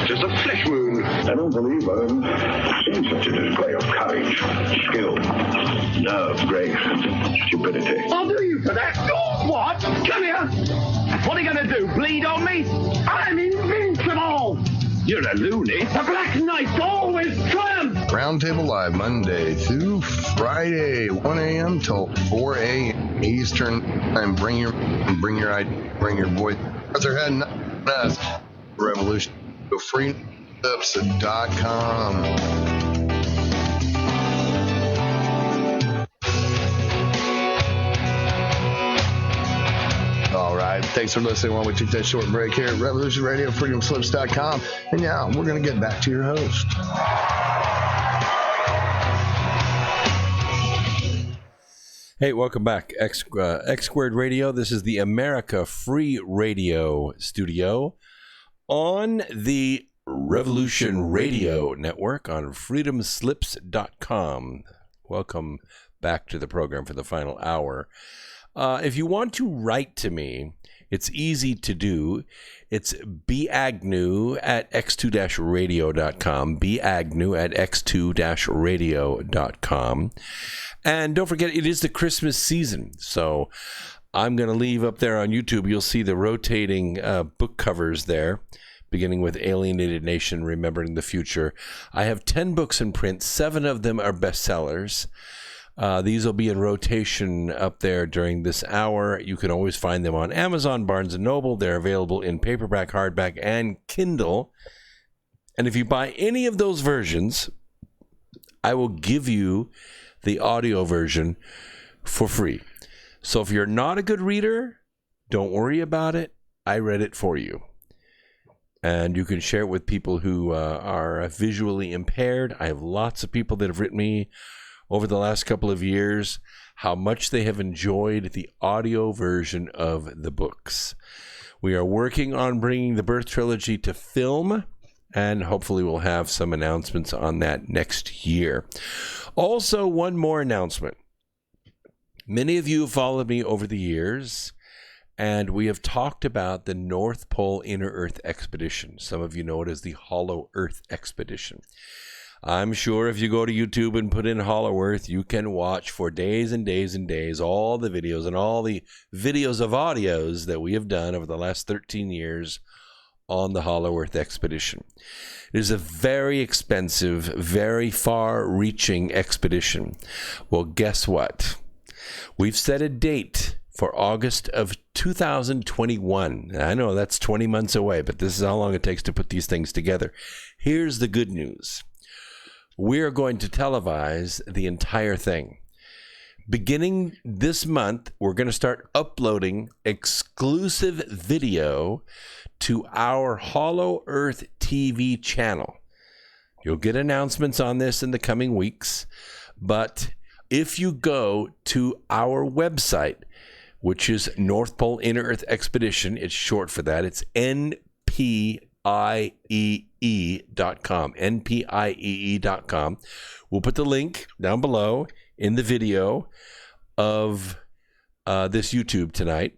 It's just a flesh wound. I don't believe I've seen such a display of courage, skill, nerve, grace, and stupidity. I'll do you for that. Oh, what? Come here. What are you going to do, bleed on me? I'm invincible. You're a loony. The Black Knight always triumphs. Roundtable Live, Monday through Friday, 1 a.m. till 4 a.m. Eastern Time. Bring your voice. Arthur had nothing us. Revolution. Go freedomslips.com. All right. Thanks for listening while we took that short break here at Revolution Radio, freedomslips.com. And now we're going to get back to your host. Hey, welcome back. X Squared Radio. This is the America Free Radio studio on the Revolution Radio Network on freedomslips.com. Welcome back to the program for the final hour. If you want to write to me, it's easy to do. It's Agnew at x2-radio.com, Agnew at x2-radio.com. And don't forget, it is the Christmas season, so I'm going to leave up there on YouTube. You'll see the rotating book covers there, beginning with Alienated Nation, Remembering the Future. I have 10 books in print. 7 of them are bestsellers. These will be in rotation up there during this hour. You can always find them on Amazon, Barnes & Noble. They're available in paperback, hardback, and Kindle. And if you buy any of those versions, I will give you the audio version for free. So if you're not a good reader, don't worry about it. I read it for you. And you can share it with people who are visually impaired. I have lots of people that have written me over the last couple of years how much they have enjoyed the audio version of the books. We are working on bringing the Birth Trilogy to film, and hopefully we'll have some announcements on that next year. Also, one more announcement. Many of you have followed me over the years, and we have talked about the North Pole Inner Earth Expedition. Some of you know it as the Hollow Earth Expedition. I'm sure if you go to YouTube and put in Hollow Earth, you can watch for days and days and days all the videos and all the videos of audios that we have done over the last 13 years on the Hollow Earth expedition. It is a very expensive, very far-reaching expedition. Well, guess what? We've set a date for August of 2021. I know that's 20 months away, but this is how long it takes to put these things together. Here's the good news. We're going to televise the entire thing. Beginning this month, we're going to start uploading exclusive video to our Hollow Earth TV channel. You'll get announcements on this in the coming weeks, but if you go to our website, which is North Pole Inner Earth Expedition, it's short for that, it's NPIEE.com, NPIEE.com. We'll put the link down below in the video of this YouTube tonight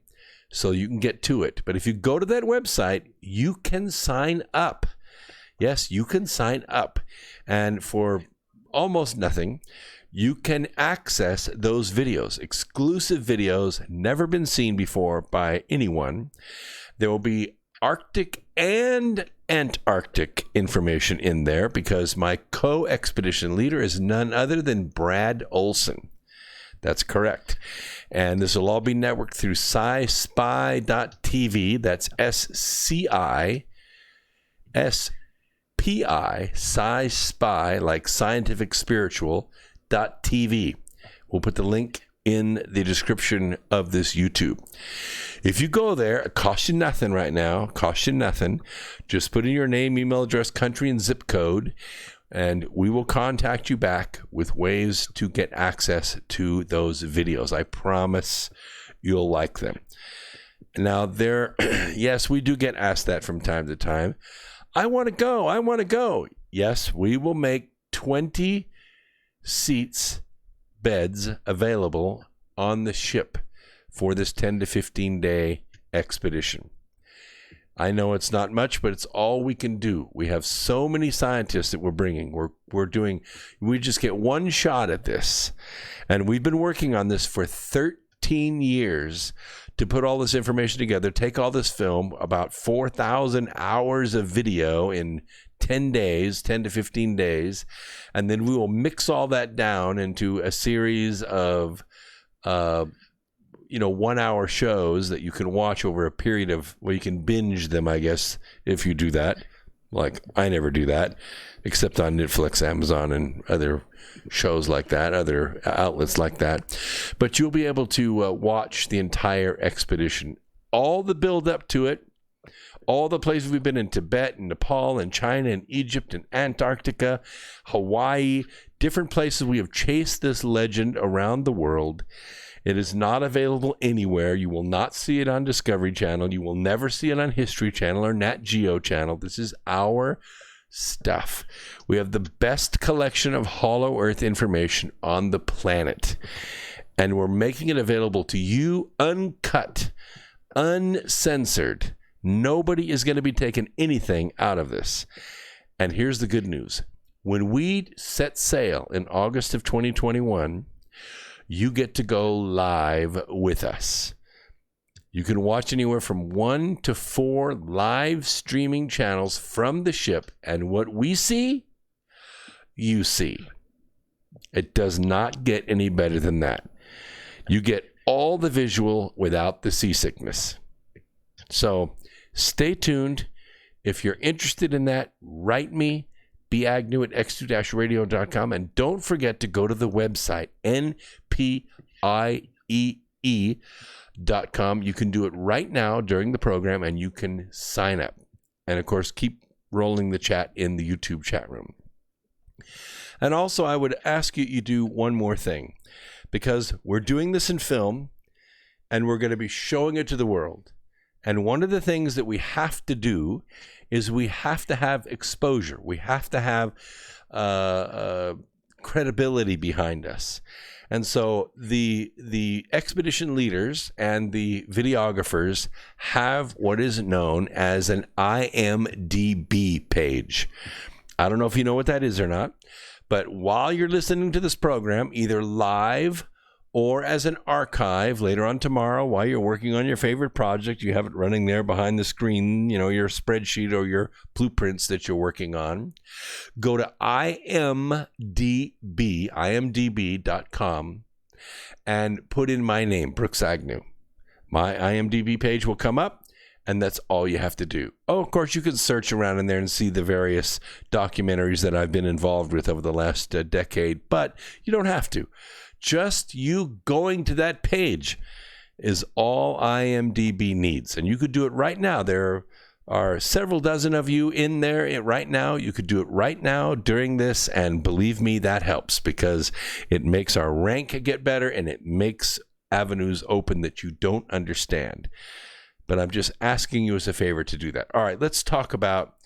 so you can get to it. But if you go to that website, you can sign up. Yes, you can sign up. And for almost nothing, you can access those videos, exclusive videos, never been seen before by anyone. There will be Arctic and Antarctic information in there because my co-expedition leader is none other than Brad Olson. That's correct. And this will all be networked through sci-spy.tv. That's SCI-SPI, sci-spy, like scientific spiritual, .tv. We'll put the link in the description of this YouTube. If you go there, it costs you nothing right now. Costs you nothing. Just put in your name, email address, country, and zip code, and we will contact you back with ways to get access to those videos. I promise you'll like them. Now, yes, we do get asked that from time to time. I want to go. I want to go. Yes, we will make 20 beds available on the ship for this 10 to 15 day expedition. I know it's not much, but it's all we can do. We have so many scientists that we're bringing. We just get one shot at this. And we've been working on this for 13 years to put all this information together, take all this film, about 4,000 hours of video in 10 days, 10 to 15 days, and then we will mix all that down into a series of 1 hour shows that you can watch over a period of, well, you can binge them, I guess, if you do that. Like, I never do that, except on Netflix, Amazon, and other shows like that, other outlets like that. But you'll be able to watch the entire expedition, all the build up to it, all the places we've been in Tibet and Nepal and China and Egypt and Antarctica, Hawaii, different places we have chased this legend around the world. It is not available anywhere. You will not see it on Discovery Channel. You will never see it on History Channel or Nat Geo Channel. This is our stuff. We have the best collection of Hollow Earth information on the planet. And we're making it available to you uncut, uncensored. Nobody is going to be taking anything out of this. And here's the good news. When we set sail in August of 2021, you get to go live with us. You can watch anywhere from 1 to 4 live streaming channels from the ship. And what we see, you see. It does not get any better than that. You get all the visual without the seasickness. So stay tuned. If you're interested in that, write me, Agnew at x2-radio.com. And don't forget to go to the website, NPIEE.com. You can do it right now during the program, and you can sign up. And, of course, keep rolling the chat in the YouTube chat room. And also, I would ask you do one more thing, because we're doing this in film, and we're going to be showing it to the world. And one of the things that we have to do is we have to have exposure. We have to have credibility behind us. And so the expedition leaders and the videographers have what is known as an IMDb page. I don't know if you know what that is or not, but while you're listening to this program, either live or as an archive later on tomorrow while you're working on your favorite project. You have it running there behind the screen, your spreadsheet or your blueprints that you're working on. Go to imdb.com and put in my name, Brooks Agnew. My IMDb page will come up, and that's all you have to do. Oh, of course, you can search around in there and see the various documentaries that I've been involved with over the last decade, but you don't have to. Just you going to that page is all IMDb needs. And you could do it right now. There are several dozen of you in there right now. You could do it right now during this. And believe me, that helps because it makes our rank get better and it makes avenues open that you don't understand. But I'm just asking you as a favor to do that. All right, let's talk about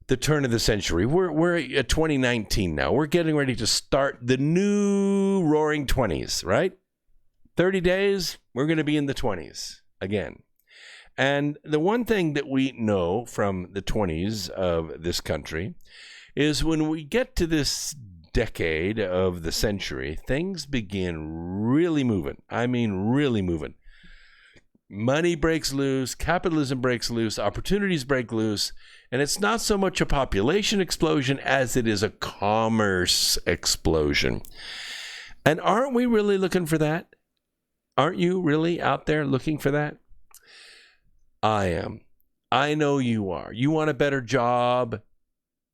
the turn of the century. We're at 2019 now. We're getting ready to start the new roaring 20s, right? 30 days, we're going to be in the 20s again. And the one thing that we know from the 20s of this country is when we get to this decade of the century, things begin really moving. I mean, really moving. Money breaks loose, capitalism breaks loose, opportunities break loose, and it's not so much a population explosion as it is a commerce explosion. And aren't we really looking for that? Aren't you really out there looking for that? I am. I know you are. You want a better job.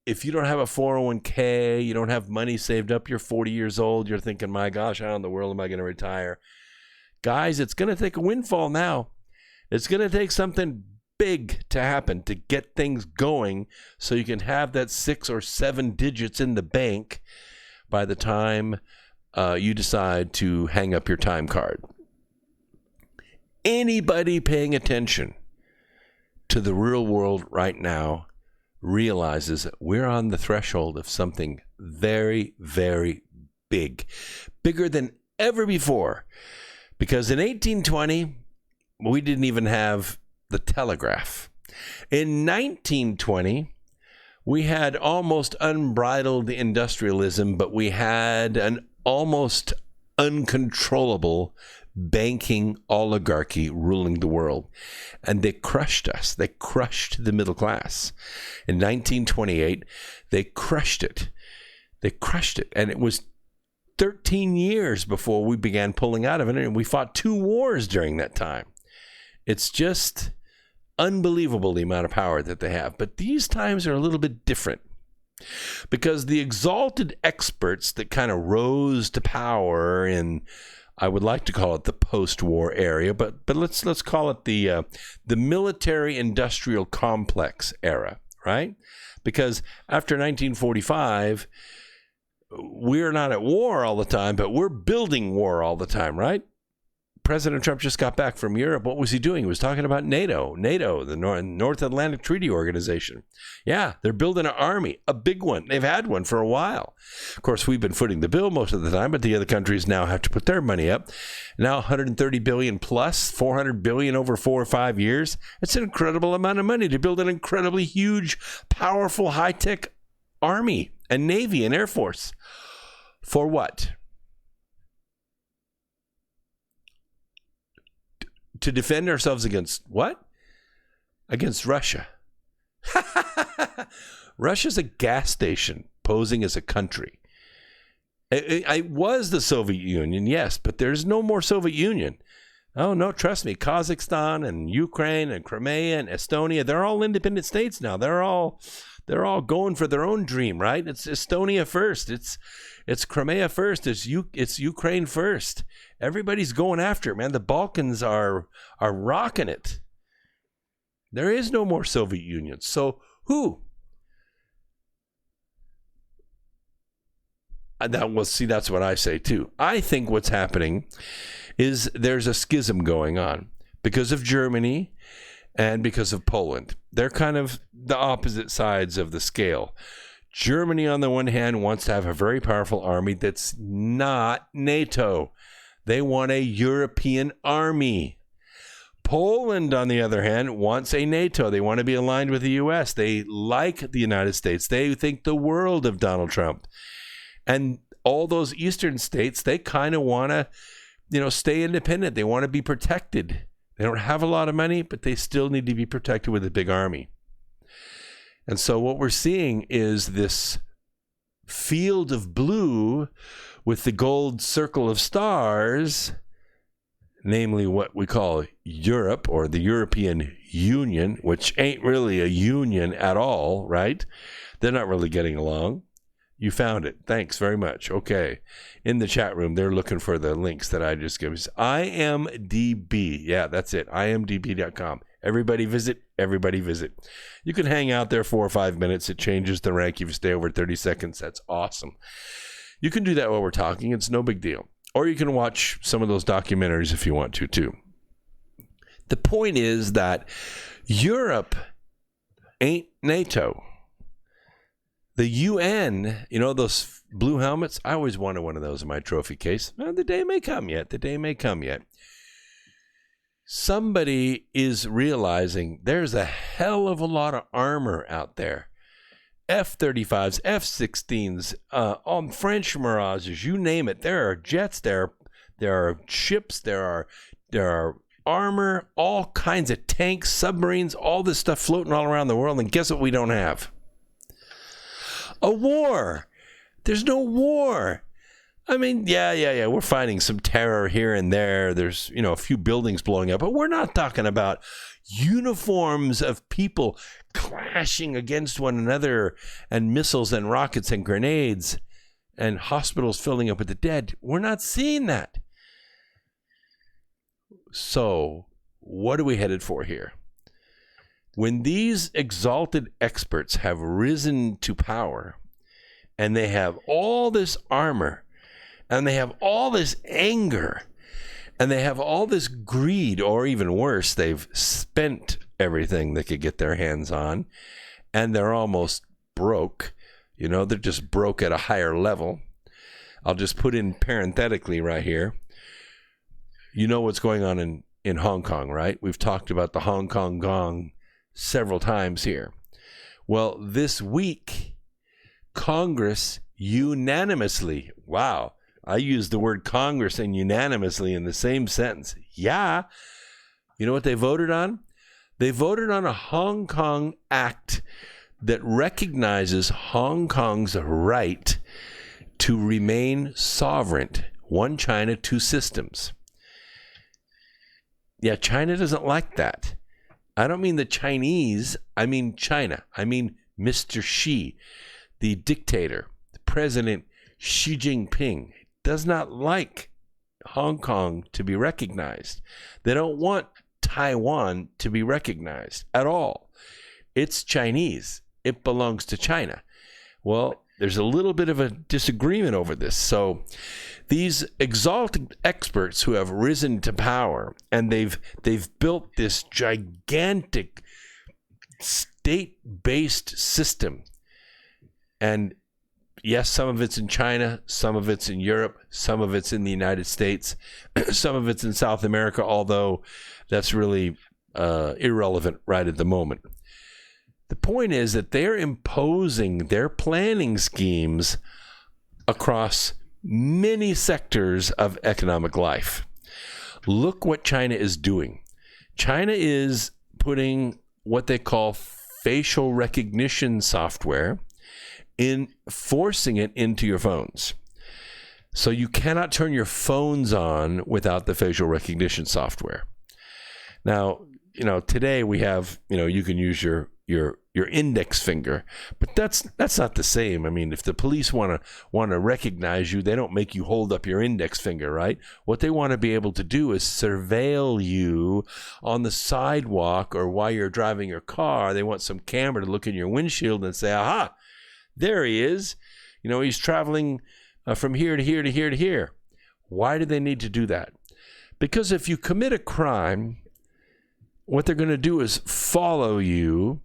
If you don't have a 401k, you don't have money saved up, you're 40 years old, you're thinking, my gosh, how in the world am I going to retire? Guys, it's going to take a windfall now. It's going to take something big to happen to get things going so you can have that 6 or 7 digits in the bank by the time you decide to hang up your time card. Anybody paying attention to the real world right now realizes that we're on the threshold of something very, very big, bigger than ever before. Because in 1820, we didn't even have the telegraph. In 1920, we had almost unbridled industrialism, but we had an almost uncontrollable banking oligarchy ruling the world. And they crushed us. They crushed the middle class. In 1928, they crushed it. They crushed it. And it was 13 years before we began pulling out of it, and we fought 2 wars during that time. It's just unbelievable the amount of power that they have. But these times are a little bit different because the exalted experts that kind of rose to power in, I would like to call it the post-war era, but let's call it the military-industrial complex era, right? Because after 1945, we're not at war all the time, but we're building war all the time, right? President Trump just got back from Europe. What was he doing? He was talking about NATO, the North Atlantic Treaty Organization. Yeah, they're building an army, a big one. They've had one for a while. Of course, we've been footing the bill most of the time, but the other countries now have to put their money up. Now 130 billion plus, 400 billion over 4 or 5 years. It's an incredible amount of money to build an incredibly huge, powerful, high-tech army and Navy and Air Force. For what? To defend ourselves against what? Against Russia. Russia's a gas station posing as a country. It was the Soviet Union, yes, but there's no more Soviet Union. Oh, no, trust me. Kazakhstan and Ukraine and Crimea and Estonia, they're all independent states now. They're all going for their own dream, right? It's Estonia first. It's Crimea first. It's Ukraine first. Everybody's going after it, man. The Balkans are rocking it. There is no more Soviet Union. So who? That's what I say too. I think what's happening is there's a schism going on because of Germany and because of Poland. They're kind of the opposite sides of the scale. Germany, on the one hand, wants to have a very powerful army that's not NATO. They want a European army. Poland, on the other hand, wants a NATO. They want to be aligned with the U.S. They like the United States. They think the world of Donald Trump. And all those eastern states, they kind of want to, stay independent. They want to be protected. They don't have a lot of money, but they still need to be protected with a big army. And so what we're seeing is this field of blue with the gold circle of stars, namely what we call Europe or the European Union, which ain't really a union at all, right? They're not really getting along. You found it. Thanks very much. Okay. In the chat room, they're looking for the links that I just gave. IMDb. Yeah, that's it. IMDb.com. Everybody visit. Everybody visit. You can hang out there 4 or 5 minutes. It changes the rank if you stay over 30 seconds. That's awesome. You can do that while we're talking. It's no big deal. Or you can watch some of those documentaries if you want to, too. The point is that Europe ain't NATO. The UN, those blue helmets, I always wanted one of those in my trophy case. Well, the day may come yet. The day may come yet. Somebody is realizing there's a hell of a lot of armor out there. F-35s, F-16s, French Mirages, you name it. There are jets, there are ships, there are armor, all kinds of tanks, submarines, all this stuff floating all around the world. And guess what we don't have? A war. There's no war. I mean, yeah. We're fighting some terror here and there. There's, a few buildings blowing up, but we're not talking about uniforms of people clashing against one another and missiles and rockets and grenades and hospitals filling up with the dead. We're not seeing that. So, what are we headed for here? When these exalted experts have risen to power and they have all this armor and they have all this anger and they have all this greed, or even worse, they've spent everything they could get their hands on and they're almost broke. They're just broke at a higher level. I'll just put in parenthetically right here. You know what's going on in Hong Kong, right? We've talked about the Hong Kong gong several times here. Well, this week, Congress unanimously, wow, I used the word Congress and unanimously in the same sentence. Yeah. You know what they voted on? They voted on a Hong Kong Act that recognizes Hong Kong's right to remain sovereign. One China, two systems. Yeah, China doesn't like that. I don't mean the Chinese, I mean China. I mean Mr. Xi, the dictator, the President Xi Jinping, does not like Hong Kong to be recognized. They don't want Taiwan to be recognized at all. It's Chinese. It belongs to China. Well, there's a little bit of a disagreement over this. So these exalted experts who have risen to power and they've built this gigantic state-based system. And yes, some of it's in China, some of it's in Europe, some of it's in the United States, some of it's in South America, although that's really irrelevant right at the moment. The point is that they're imposing their planning schemes across many sectors of economic life. Look what China is doing. China is putting what they call facial recognition software forcing it into your phones. So you cannot turn your phones on without the facial recognition software. Now, today we have, you can use your index finger, but that's not the same. I mean, if the police want to recognize you, they don't make you hold up your index finger, right? What they want to be able to do is surveil you on the sidewalk or while you're driving your car. They want some camera to look in your windshield and say, aha, there he is. He's traveling from here to here to here to here. Why do they need to do that? Because if you commit a crime, what they're going to do is follow you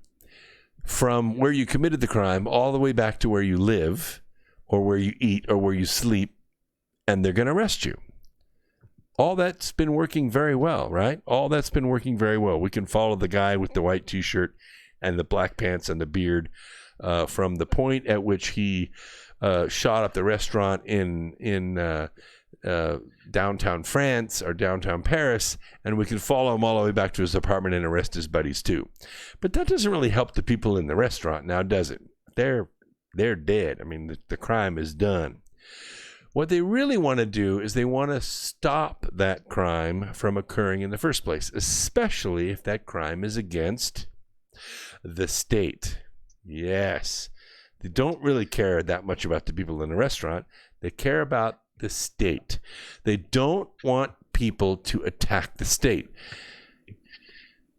from where you committed the crime all the way back to where you live or where you eat or where you sleep, and they're going to arrest you. All that's been working very well, right? All that's been working very well. We can follow the guy with the white T-shirt and the black pants and the beard from the point at which he shot up the restaurant in downtown France or downtown Paris, and we can follow him all the way back to his apartment and arrest his buddies too. But that doesn't really help the people in the restaurant now, does it? They're dead. I mean, the crime is done. What they really want to do is they want to stop that crime from occurring in the first place, especially if that crime is against the state. Yes. They don't really care that much about the people in the restaurant. They care about the state. They don't want people to attack the state.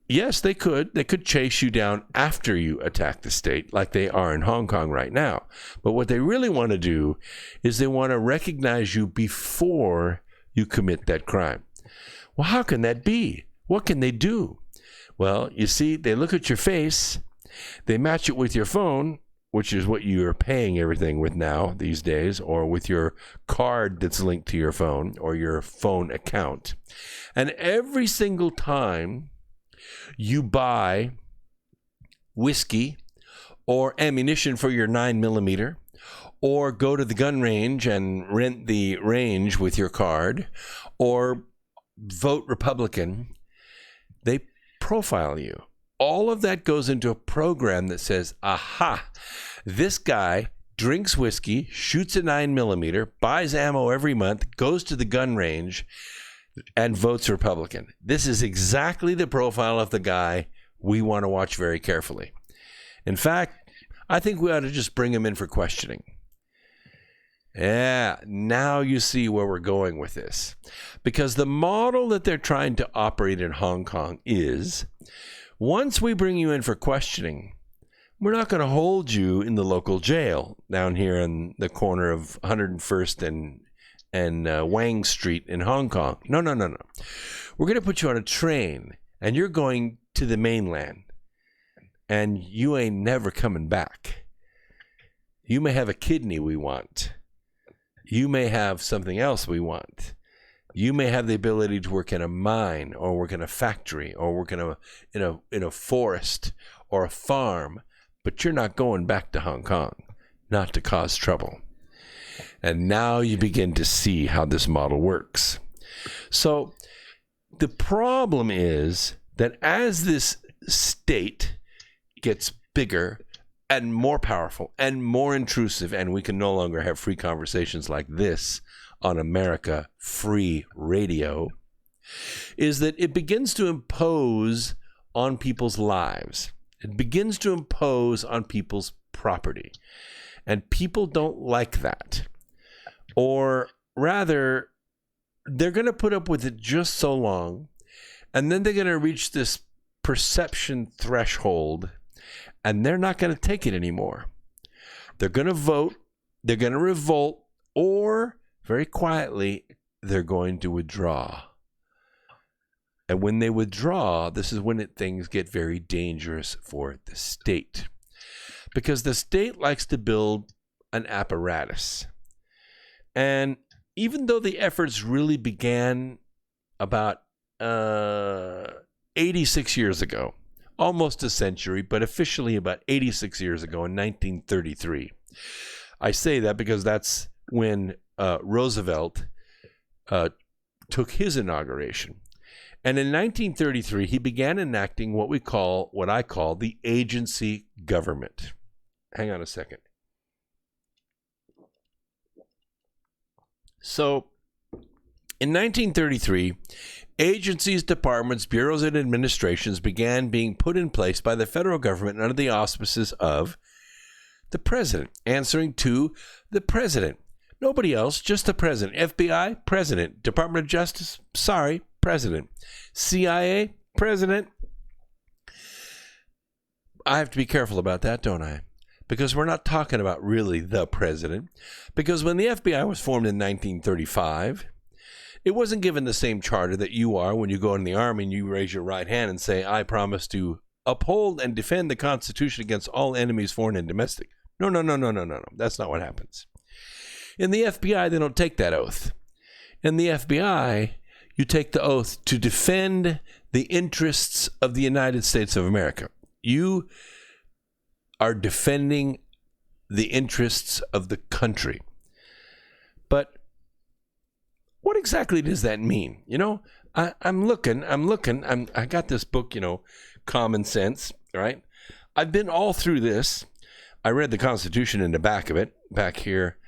Yes, they could. They could chase you down after you attack the state, like they are in Hong Kong right now. But what they really want to do is they want to recognize you before you commit that crime. Well, how can that be? What can they do? Well, you see, they look at your face, they match it with your phone, which is what you're paying everything with now these days, or with your card that's linked to your phone or your phone account. And every single time you buy whiskey or ammunition for your 9mm, or go to the gun range and rent the range with your card, or vote Republican, they profile you. All of that goes into a program that says, aha, this guy drinks whiskey, shoots a 9mm, buys ammo every month, goes to the gun range, and votes Republican. This is exactly the profile of the guy we want to watch very carefully. In fact, I think we ought to just bring him in for questioning. Yeah, now you see where we're going with this. Because the model that they're trying to operate in Hong Kong is, once we bring you in for questioning, we're not going to hold you in the local jail down here in the corner of 101st and Wang Street in Hong Kong. No. We're going to put you on a train, and you're going to the mainland, and you ain't never coming back. You may have a kidney we want. You may have something else we want. You may have the ability to work in a mine, or work in a factory, or work in a forest or a farm, but you're not going back to Hong Kong, not to cause trouble. And now you begin to see how this model works. So the problem is that as this state gets bigger and more powerful and more intrusive, and we can no longer have free conversations like this on America Free Radio, is that it begins to impose on people's lives. It begins to impose on people's property. And people don't like that. Or rather, they're going to put up with it just so long, and then they're going to reach this perception threshold, and they're not going to take it anymore. They're going to vote, they're going to revolt, or very quietly, they're going to withdraw. And when they withdraw, this is when things get very dangerous for the state. Because the state likes to build an apparatus. And even though the efforts really began about 86 years ago, almost a century, but officially about 86 years ago in 1933. I say that because that's when Roosevelt took his inauguration. And in 1933, he began enacting what I call the agency government. Hang on a second. So, in 1933, agencies, departments, bureaus, and administrations began being put in place by the federal government under the auspices of the president, answering to the president. Nobody else, just the president. FBI, president. Department of Justice, sorry, president. CIA, president. I have to be careful about that, don't I? Because we're not talking about really the president. Because when the FBI was formed in 1935, it wasn't given the same charter that you are when you go in the army and you raise your right hand and say, I promise to uphold and defend the Constitution against all enemies, foreign and domestic. No. That's not what happens. In the FBI, they don't take that oath. In the FBI, you take the oath to defend the interests of the United States of America. You are defending the interests of the country. But what exactly does that mean? You know, I got this book, you know, Common Sense, right? I've been all through this. I read the Constitution in the back of it. Back here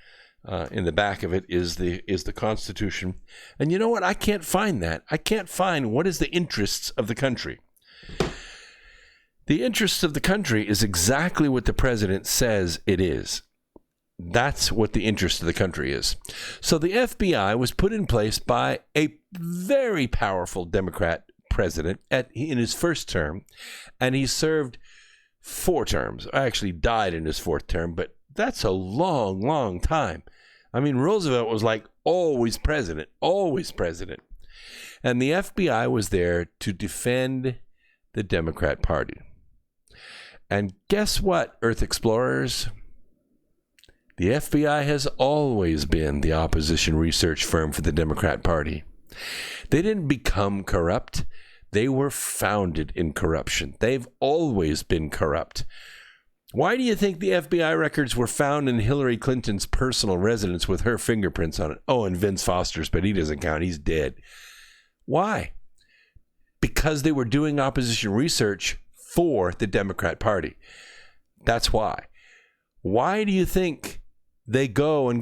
in the back of it is the Constitution. And you know what? I can't find that. I can't find what is the interests of the country. The interests of the country is exactly what the president says it is. That's what the interest of the country is. So the FBI was put in place by a very powerful Democrat president in his first term, and he served 4 terms. Actually died in his 4th term, but that's a long, long time. I mean, Roosevelt was like always president. And the FBI was there to defend the Democrat Party. And guess what, Earth Explorers? The FBI has always been the opposition research firm for the Democrat Party. They didn't become corrupt. They were founded in corruption. They've always been corrupt. Why do you think the FBI records were found in Hillary Clinton's personal residence with her fingerprints on it? Oh, and Vince Foster's, but he doesn't count. He's dead. Why? Because they were doing opposition research for the Democrat Party. That's why. Why do you think they go and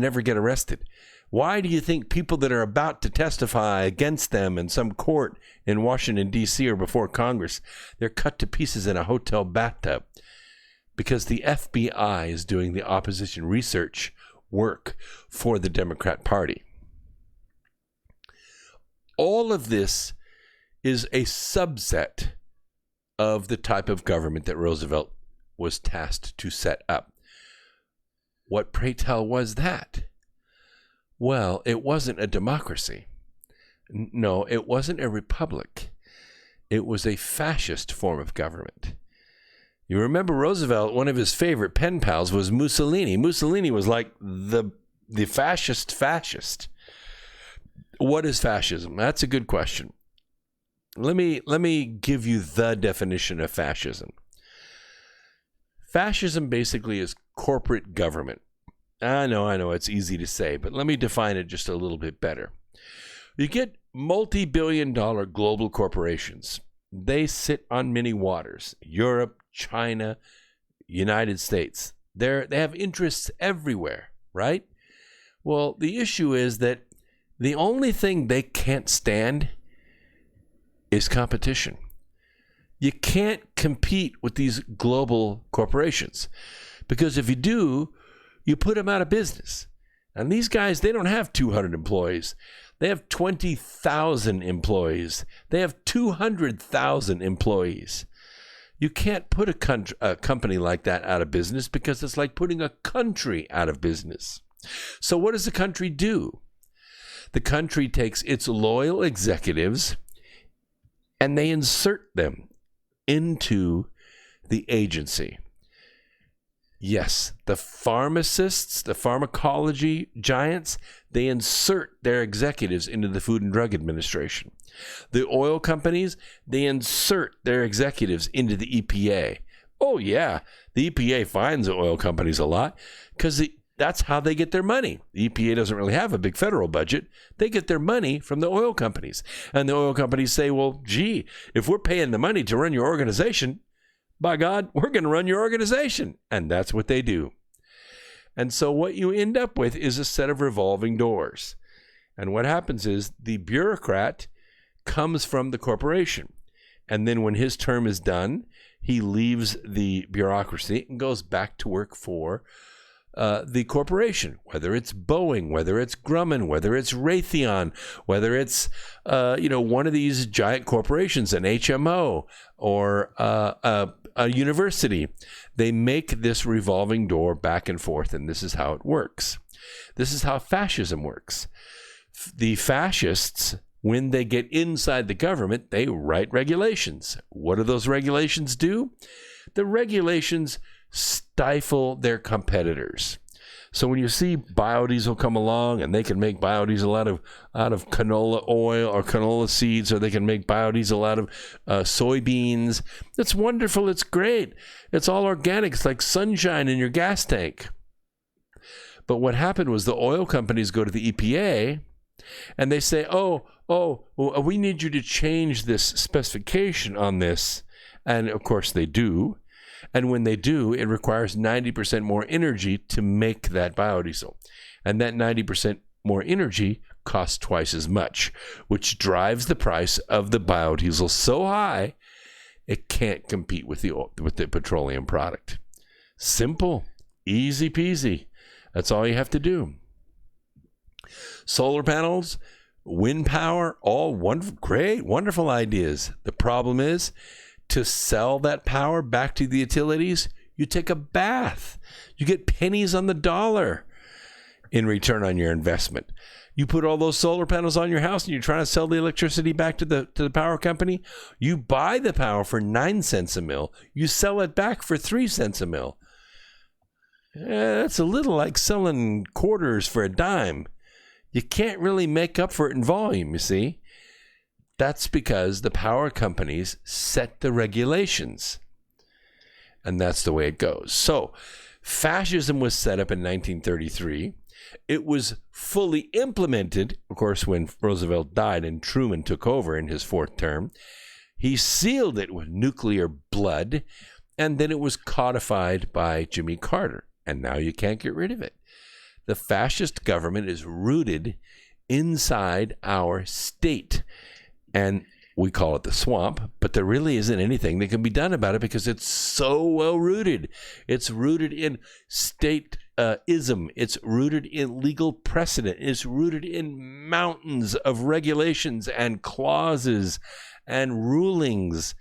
never get arrested? Why do you think people that are about to testify against them in some court in Washington, D.C. or before Congress, they're cut to pieces in a hotel bathtub? Because the FBI is doing the opposition research work for the Democrat Party. All of this is a subset of the type of government that Roosevelt was tasked to set up. What, pray tell, was that? Well, it wasn't a democracy. No, it wasn't a republic. It was a fascist form of government. You remember Roosevelt, one of his favorite pen pals was Mussolini. Mussolini was like the fascist. What is fascism? That's a good question. Let me give you the definition of fascism. Fascism basically is corporate government. I know, it's easy to say, but let me define it just a little bit better. You get multi-billion-dollar global corporations. They sit on many waters. Europe, China, United States. They have interests everywhere, right? Well, the issue is that the only thing they can't stand is competition. You can't compete with these global corporations because if you do, you put them out of business. And these guys, they don't have 200 employees. They have 20,000 employees. They have 200,000 employees. You can't put a company like that out of business because it's like putting a country out of business. So what does the country do? The country takes its loyal executives and they insert them into the agency. Yes, the pharmacists, the pharmacology giants, they insert their executives into the Food and Drug Administration. The oil companies, they insert their executives into the EPA. Oh yeah, the EPA fines the oil companies a lot because that's how they get their money. The EPA doesn't really have a big federal budget. They get their money from the oil companies. And the oil companies say, well, gee, if we're paying the money to run your organization, by God, we're going to run your organization. And that's what they do. And so what you end up with is a set of revolving doors. And what happens is the bureaucrat comes from the corporation. And then when his term is done, he leaves the bureaucracy and goes back to work for the corporation, whether it's Boeing, whether it's Grumman, whether it's Raytheon, whether it's one of these giant corporations, an HMO or a university. They make this revolving door back and forth, and this is how it works. This is how fascism works. The fascists, when they get inside the government, they write regulations. What do those regulations do? The regulations stifle their competitors. So when you see biodiesel come along and they can make biodiesel out of canola oil or canola seeds, or they can make biodiesel out of soybeans, it's wonderful. It's great. It's all organic. It's like sunshine in your gas tank. But what happened was the oil companies go to the EPA and they say, well, we need you to change this specification on this. And of course they do. And when they do, it requires 90% more energy to make that biodiesel. And that 90% more energy costs twice as much, which drives the price of the biodiesel so high, it can't compete with the petroleum product. Simple, easy peasy. That's all you have to do. Solar panels, wind power, all great, wonderful ideas. The problem is, to sell that power back to the utilities, you take a bath. You get pennies on the dollar in return on your investment. You put all those solar panels on your house and you're trying to sell the electricity back to the power company. You buy the power for 9 cents a mil. You sell it back for 3 cents a mil. That's a little like selling quarters for a dime. You can't really make up for it in volume, you see. That's because the power companies set the regulations. And that's the way it goes. So, fascism was set up in 1933. It was fully implemented, of course, when Roosevelt died and Truman took over in his 4th term. He sealed it with nuclear blood, and then it was codified by Jimmy Carter. And now you can't get rid of it. The fascist government is rooted inside our state. And we call it the swamp, but there really isn't anything that can be done about it because it's so well rooted. It's rooted in state-ism. It's rooted in legal precedent. It's rooted in mountains of regulations and clauses and rulings.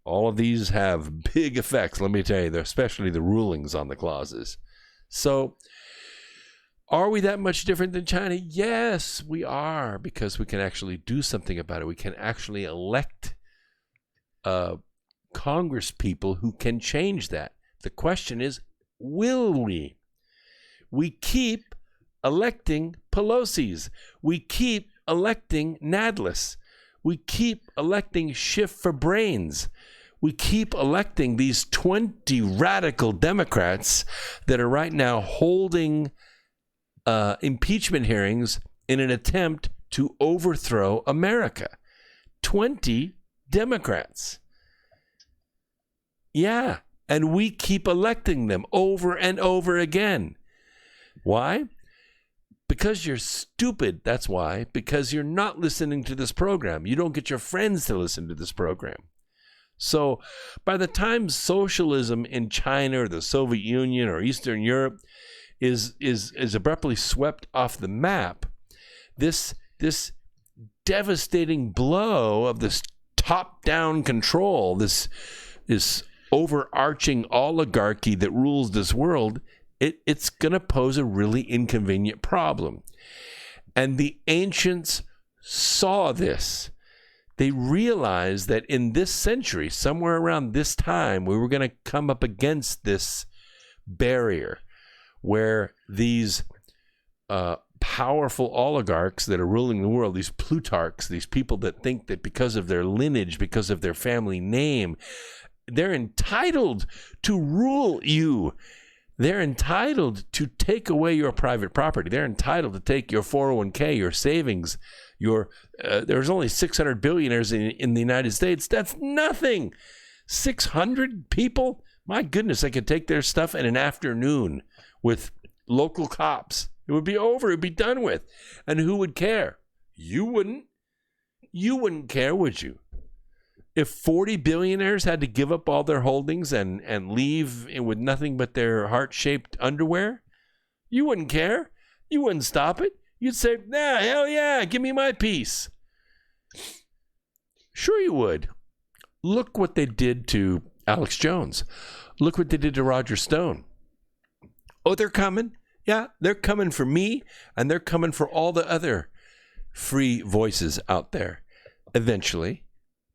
All of these have big effects, let me tell you, especially the rulings on the clauses. So, are we that much different than China? Yes, we are, because we can actually do something about it. We can actually elect Congress people who can change that. The question is, will we? We keep electing Pelosi's. We keep electing Nadlis. We keep electing Schiff for brains. We keep electing these 20 radical Democrats that are right now holding impeachment hearings in an attempt to overthrow America. 20 Democrats. Yeah, and we keep electing them over and over again. Why? Because you're stupid, that's why. Because you're not listening to this program. You don't get your friends to listen to this program. So by the time socialism in China or the Soviet Union or Eastern Europe is abruptly swept off the map, this devastating blow of this top-down control, this overarching oligarchy that rules this world, it's going to pose a really inconvenient problem. And the ancients saw this. They realized that in this century, somewhere around this time, we were going to come up against this barrier where these powerful oligarchs that are ruling the world, these plutarchs, these people that think that because of their lineage, because of their family name, they're entitled to rule you. They're entitled to take away your private property. They're entitled to take your 401k, your savings, there's only 600 billionaires in the United States. That's nothing. 600 people? My goodness, I could take their stuff in an afternoon with local cops. It would be over. It would be done with. And who would care? You wouldn't. You wouldn't care, would you? If 40 billionaires had to give up all their holdings and leave with nothing but their heart-shaped underwear, you wouldn't care. You wouldn't stop it. You'd say, nah, hell yeah, give me my piece. Sure you would. Look what they did to Alex Jones. Look what they did to Roger Stone. Oh, they're coming. Yeah, they're coming for me, and they're coming for all the other free voices out there. Eventually.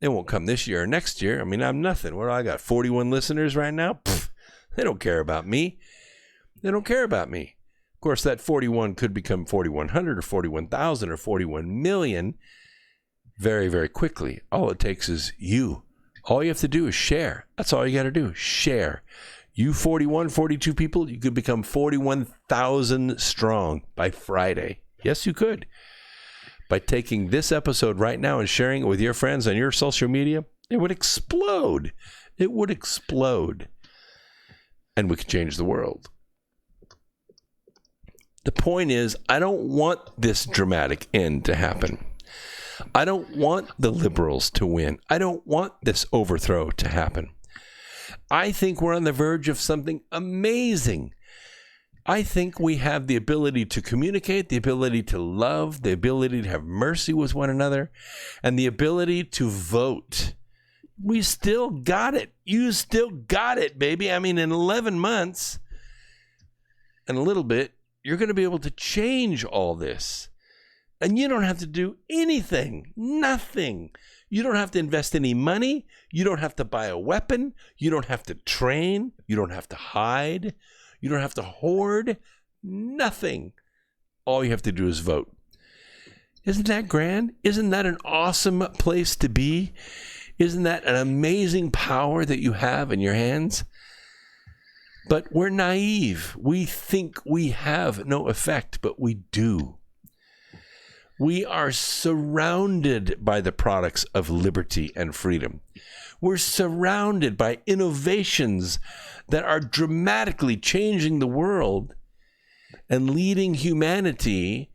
They won't come this year or next year. I mean, I'm nothing. What do I got? 41 listeners right now? Pfft, they don't care about me. They don't care about me. Of course, that 41 could become 4,100 or 41,000 or 41 million very, very quickly. All it takes is you. All you have to do is share. That's all you got to do. Share. You 41, 42 people, you could become 41,000 strong by Friday. Yes, you could. By taking this episode right now and sharing it with your friends on your social media, it would explode. It would explode. And we could change the world. The point is, I don't want this dramatic end to happen. I don't want the liberals to win. I don't want this overthrow to happen. I think we're on the verge of something amazing. I think we have the ability to communicate, the ability to love, the ability to have mercy with one another, and the ability to vote. We still got it. You still got it, baby. I mean, in 11 months and a little bit, you're going to be able to change all this. And you don't have to do anything, nothing. You don't have to invest any money. You don't have to buy a weapon. You don't have to train. You don't have to hide. You don't have to hoard. Nothing. All you have to do is vote. Isn't that grand? Isn't that an awesome place to be? Isn't that an amazing power that you have in your hands? But we're naive. We think we have no effect, but we do. We are surrounded by the products of liberty and freedom. We're surrounded by innovations that are dramatically changing the world and leading humanity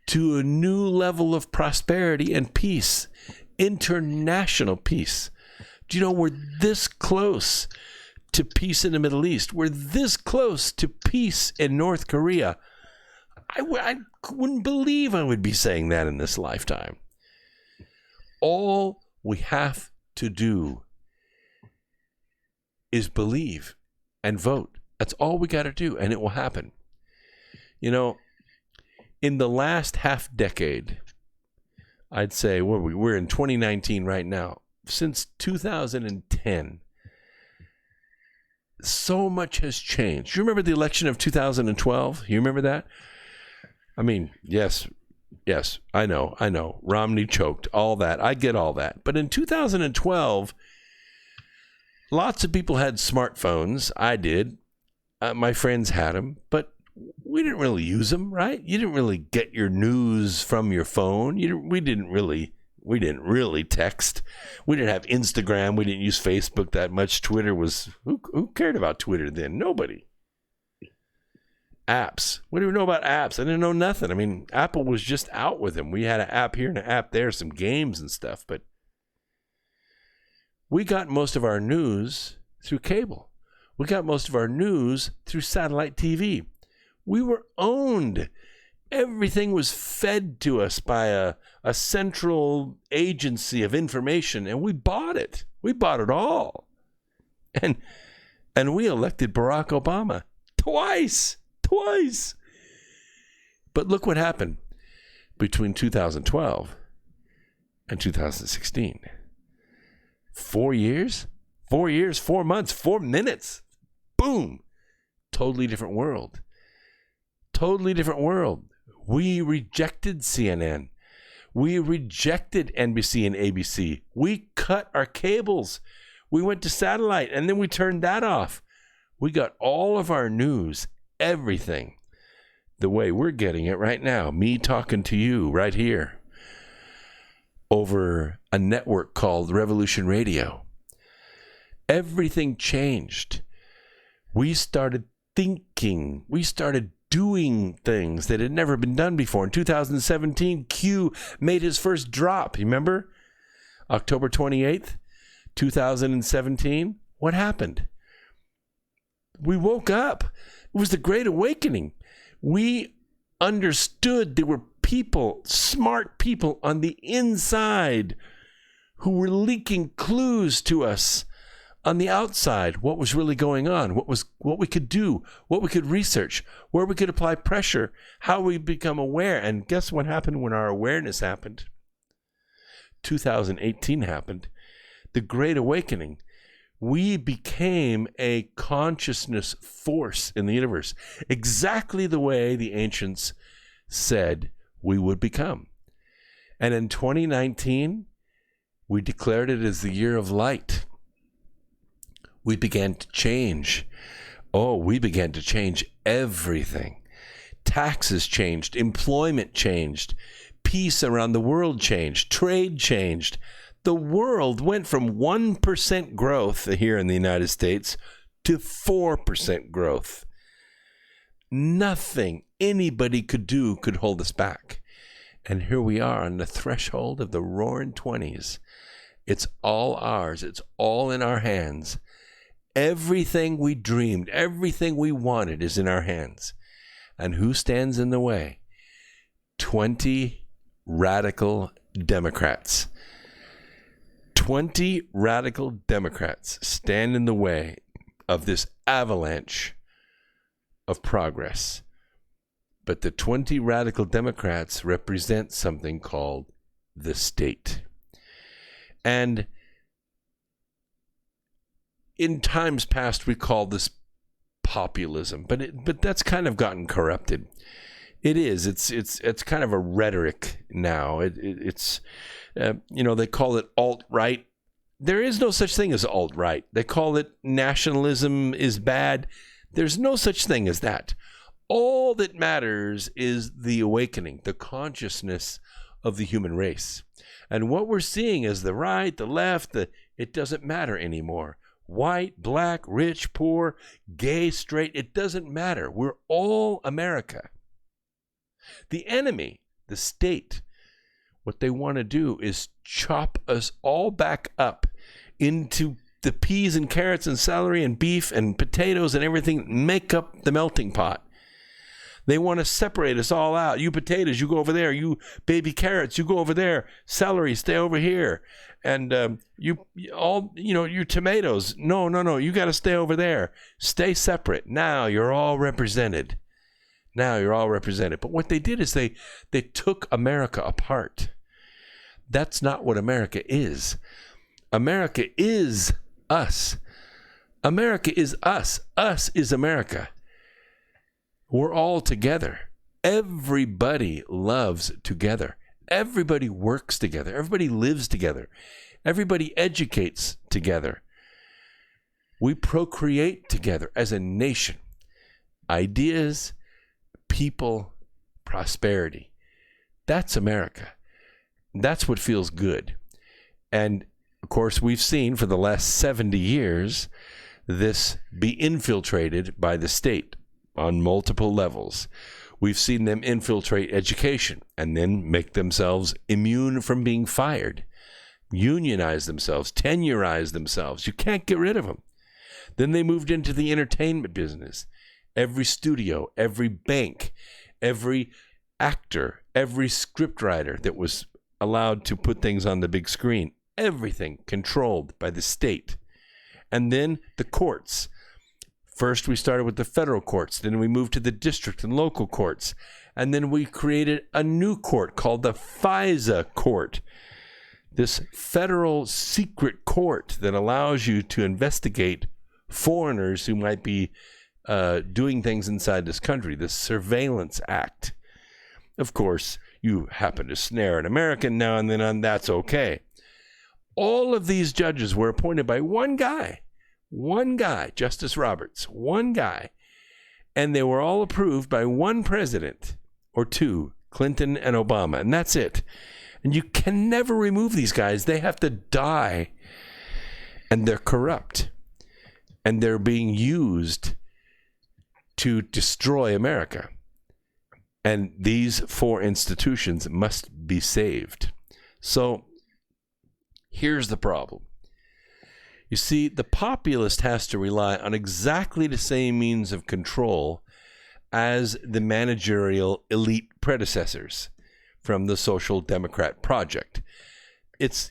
to a new level of prosperity and peace, international peace. Do you know we're this close to peace in the Middle East? We're this close to peace in North Korea. I wouldn't believe I would be saying that in this lifetime. All we have to do is believe and vote. That's all we got to do, and it will happen. You know, in the last half decade, I'd say, we're in 2019 right now. Since 2010, so much has changed. You remember the election of 2012? You remember that? I mean, yes, I know. Romney choked, all that. I get all that. But in 2012, lots of people had smartphones. I did. My friends had them, but we didn't really use them, right? You didn't really get your news from your phone. We didn't really text. We didn't have Instagram. We didn't use Facebook that much. Twitter was, who cared about Twitter then? Nobody. Apps. What do we know about apps? I didn't know nothing. I mean, Apple was just out with them. We had an app here and an app there, some games and stuff, but we got most of our news through cable. We got most of our news through satellite TV. We were owned. Everything was fed to us by a central agency of information, and we bought it. We bought it all. And we elected Barack Obama twice. But look what happened between 2012 and 2016. 4 years, 4 months, 4 minutes. Boom. Totally different world. Totally different world. We rejected CNN. We rejected NBC and ABC. We cut our cables. We went to satellite, and then we turned that off. We got all of our news, everything, the way we're getting it right now. Me talking to you right here over a network called Revolution Radio. Everything changed. We started thinking. We started doing things that had never been done before. In 2017, Q made his first drop. You remember? October 28th, 2017. What happened? We woke up. It was the Great Awakening. We understood there were people, smart people on the inside who were leaking clues to us on the outside, what was really going on, what we could do, what we could research, where we could apply pressure, how we become aware. And guess what happened when our awareness happened? 2018 happened. The Great Awakening. we became a consciousness force in the universe, exactly the way the ancients said we would become. And in 2019, we declared it as the year of light. We began to change. Oh, we began to change everything. Taxes changed, employment changed, peace around the world changed, trade changed. The world went from 1% growth here in the United States to 4% growth. Nothing anybody could do could hold us back. And here we are on the threshold of the roaring 20s. It's all ours. It's all in our hands. Everything we dreamed, everything we wanted is in our hands. And who stands in the way? 20 radical Democrats. 20 radical Democrats stand in the way of this avalanche of progress. But the 20 radical Democrats represent something called the state. And in times past, we called this populism, but that's kind of gotten corrupted. It is. It's kind of a rhetoric now. It's they call it alt-right. There is no such thing as alt-right. They call it nationalism is bad. There's no such thing as that. All that matters is the awakening, the consciousness of the human race. And what we're seeing is the right, the left, it doesn't matter anymore. White, black, rich, poor, gay, straight, it doesn't matter. We're all America. The enemy, the state, what they want to do is chop us all back up into the peas and carrots and celery and beef and potatoes and everything, make up the melting pot. They want to separate us all out. You potatoes, you go over there. You baby carrots, you go over there. Celery, stay over here. And your tomatoes, no, you got to stay over there. Stay separate. Now you're all represented. But what they did is they took America apart. That's not what America is. America is us. America is us. Us is America. We're all together. Everybody loves together. Everybody works together. Everybody lives together. Everybody educates together. We procreate together as a nation. Ideas, people, prosperity. That's America. That's what feels good. And of course, we've seen for the last 70 years this be infiltrated by the state on multiple levels. We've seen them infiltrate education and then make themselves immune from being fired, unionize themselves, tenurize themselves. You can't get rid of them. Then they moved into the entertainment business. Every studio, every bank, every actor, every scriptwriter that was allowed to put things on the big screen, everything controlled by the state. And then the courts. First, we started with the federal courts. Then we moved to the district and local courts. And then we created a new court called the FISA court, this federal secret court that allows you to investigate foreigners who might be doing things inside this country, the Surveillance Act. Of course, you happen to snare an American now and then, and that's okay. All of these judges were appointed by one guy, Justice Roberts, one guy, and they were all approved by one president or two, Clinton and Obama, and that's it. And you can never remove these guys. They have to die, and they're corrupt, and they're being used to destroy America. And these four institutions must be saved. So here's the problem. You see, the populist has to rely on exactly the same means of control as the managerial elite predecessors from the Social Democrat Project. It's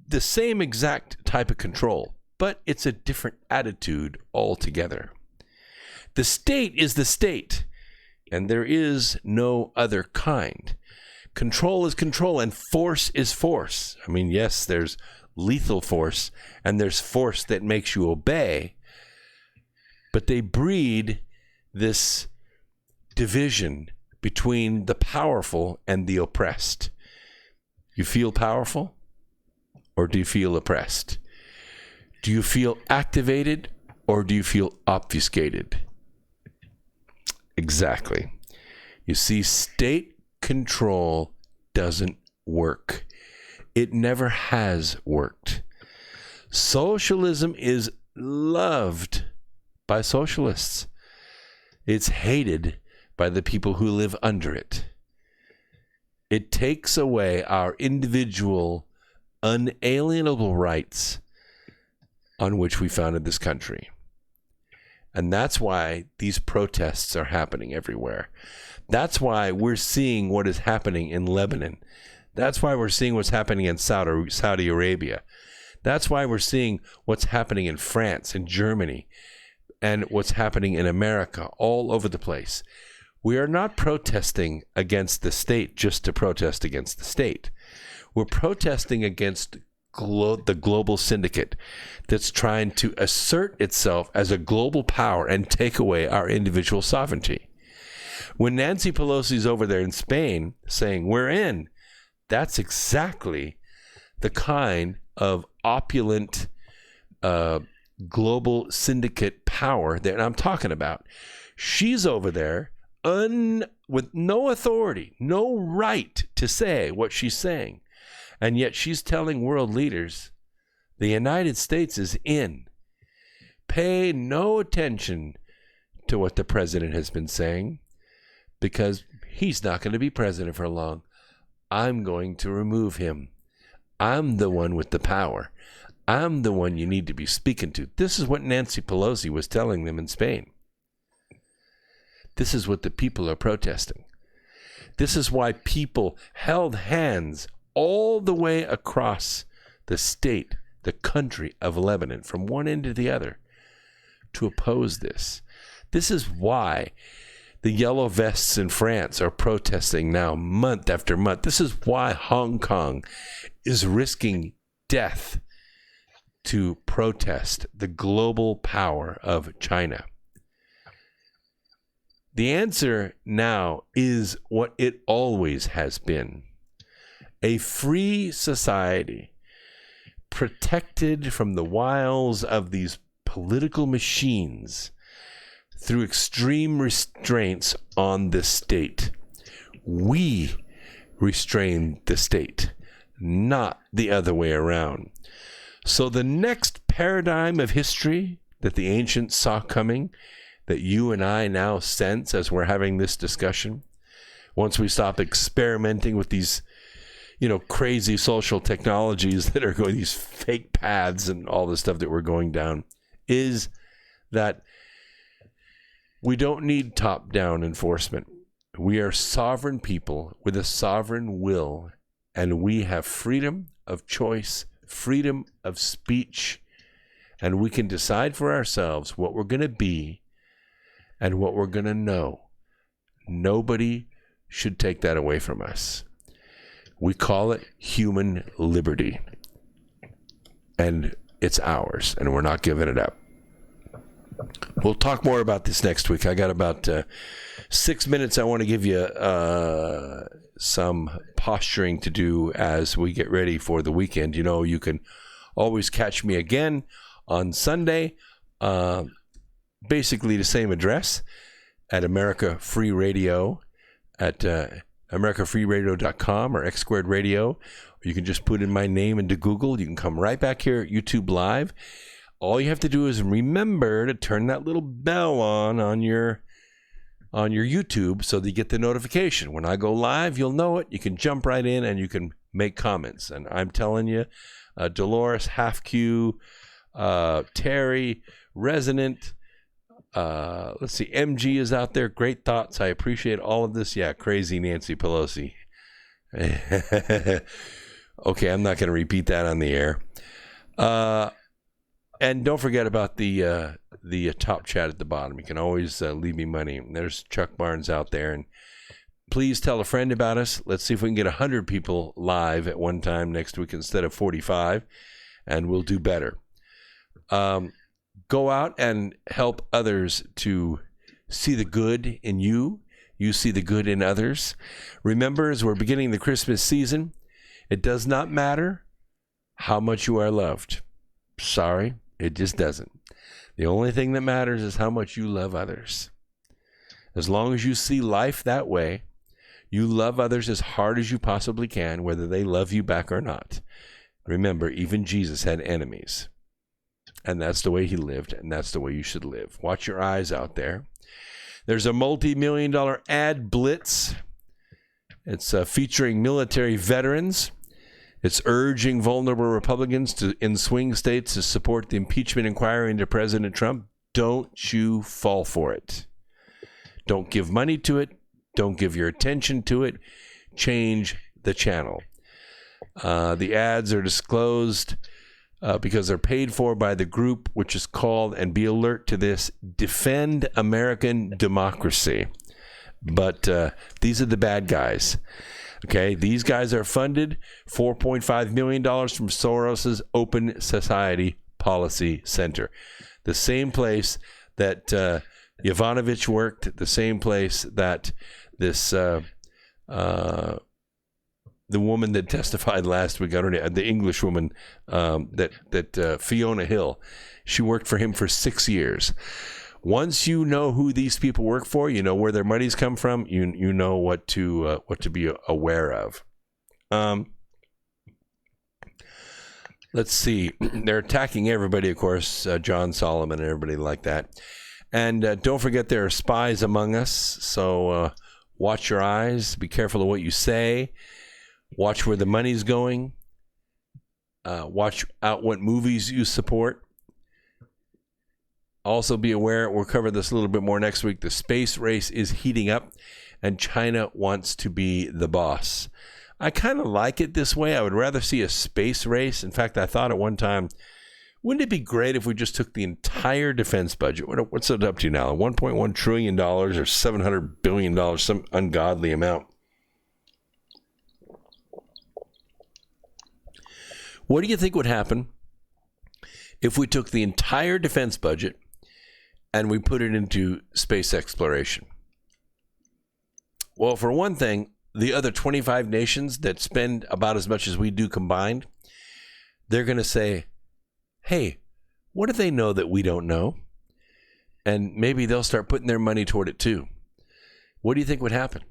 the same exact type of control, but it's a different attitude altogether. The state is the state, and there is no other kind, Control is control, and force is force. I mean, yes, there's lethal force, and there's force that makes you obey, but they breed this division between the powerful and the oppressed. You feel powerful, or do you feel oppressed? Do you feel activated, or do you feel obfuscated? Exactly. You see, state control doesn't work. It never has worked. Socialism is loved by socialists. It's hated by the people who live under it. It takes away our individual, unalienable rights on which we founded this country. And that's why these protests are happening everywhere. That's why we're seeing what is happening in Lebanon. That's why we're seeing what's happening in Saudi Arabia. That's why we're seeing what's happening in France and Germany and what's happening in America, all over the place. We are not protesting against the state just to protest against the state. We're protesting against the global syndicate that's trying to assert itself as a global power and take away our individual sovereignty. When Nancy Pelosi's over there in Spain saying, we're in, that's exactly the kind of opulent global syndicate power that I'm talking about. She's over there with no authority, no right to say what she's saying. And yet she's telling world leaders, the United States is in. Pay no attention to what the president has been saying, because he's not going to be president for long. I'm going to remove him. I'm the one with the power. I'm the one you need to be speaking to. This is what Nancy Pelosi was telling them in Spain. This is what the people are protesting. This is why people held hands all the way across the state, the country of Lebanon, from one end to the other, to oppose this. This is why the yellow vests in France are protesting now month after month. This is why Hong Kong is risking death to protest the global power of China. The answer now is what it always has been. A free society protected from the wiles of these political machines through extreme restraints on the state. We restrain the state, not the other way around. So the next paradigm of history that the ancients saw coming, that you and I now sense as we're having this discussion, once we stop experimenting with these crazy social technologies that are going, these fake paths and all the stuff that we're going down, is that we don't need top-down enforcement. We are sovereign people with a sovereign will, and we have freedom of choice, freedom of speech, and we can decide for ourselves what we're going to be and what we're going to know. Nobody should take that away from us. We call it human liberty, and it's ours, and we're not giving it up. We'll talk more about this next week. I got about 6 minutes. I want to give you some posturing to do as we get ready for the weekend. You can always catch me again on Sunday, basically the same address at America Free Radio at AmericaFreeRadio.com or X Squared Radio. Or you can just put in my name into Google. You can come right back here at YouTube Live. All you have to do is remember to turn that little bell on your YouTube so that you get the notification. When I go live, you'll know it. You can jump right in and you can make comments. And I'm telling you, Dolores, Half Q, Terry, Resonant, let's see, MG is out there. Great thoughts. I appreciate all of this. Yeah, crazy Nancy Pelosi. Okay, I'm not going to repeat that on the air. And don't forget about the top chat at the bottom. You can always leave me money. There's Chuck Barnes out there, and Please tell a friend about us. Let's see if we can get 100 people live at one time next week instead of 45, and we'll do better. Go out and help others to see the good in you. You see the good in others. Remember, as we're beginning the Christmas season, it does not matter how much you are loved. Sorry, it just doesn't. The only thing that matters is how much you love others. As long as you see life that way, you love others as hard as you possibly can, whether they love you back or not. Remember, even Jesus had enemies. And that's the way he lived, and that's the way you should live. Watch your eyes out there. There's a multi-million-dollar ad blitz. It's featuring military veterans. It's urging vulnerable Republicans in swing states to support the impeachment inquiry into President Trump. Don't you fall for it. Don't give money to it. Don't give your attention to it. Change the channel. The ads are disclosed because they're paid for by the group, which is called, and be alert to this, Defend American Democracy. But these are the bad guys. Okay, these guys are funded $4.5 million from Soros's Open Society Policy Center. The same place that Yovanovitch worked, the same place that this the woman that testified last week, I don't know, the English woman, that Fiona Hill, she worked for him for 6 years. Once you know who these people work for, you know where their money's come from, you know what to be aware of. Let's see. They're attacking everybody, of course, John Solomon and everybody like that. And don't forget there are spies among us, so watch your eyes. Be careful of what you say. Watch where the money's going. Watch out what movies you support. Also be aware, we'll cover this a little bit more next week, the space race is heating up, and China wants to be the boss. I kind of like it this way. I would rather see a space race. In fact, I thought at one time, wouldn't it be great if we just took the entire defense budget? What's it up to now? $1.1 trillion or $700 billion, some ungodly amount. What do you think would happen if we took the entire defense budget and we put it into space exploration? Well, for one thing, the other 25 nations that spend about as much as we do combined, they're going to say, hey, what do they know that we don't know? And maybe they'll start putting their money toward it too. What do you think would happen?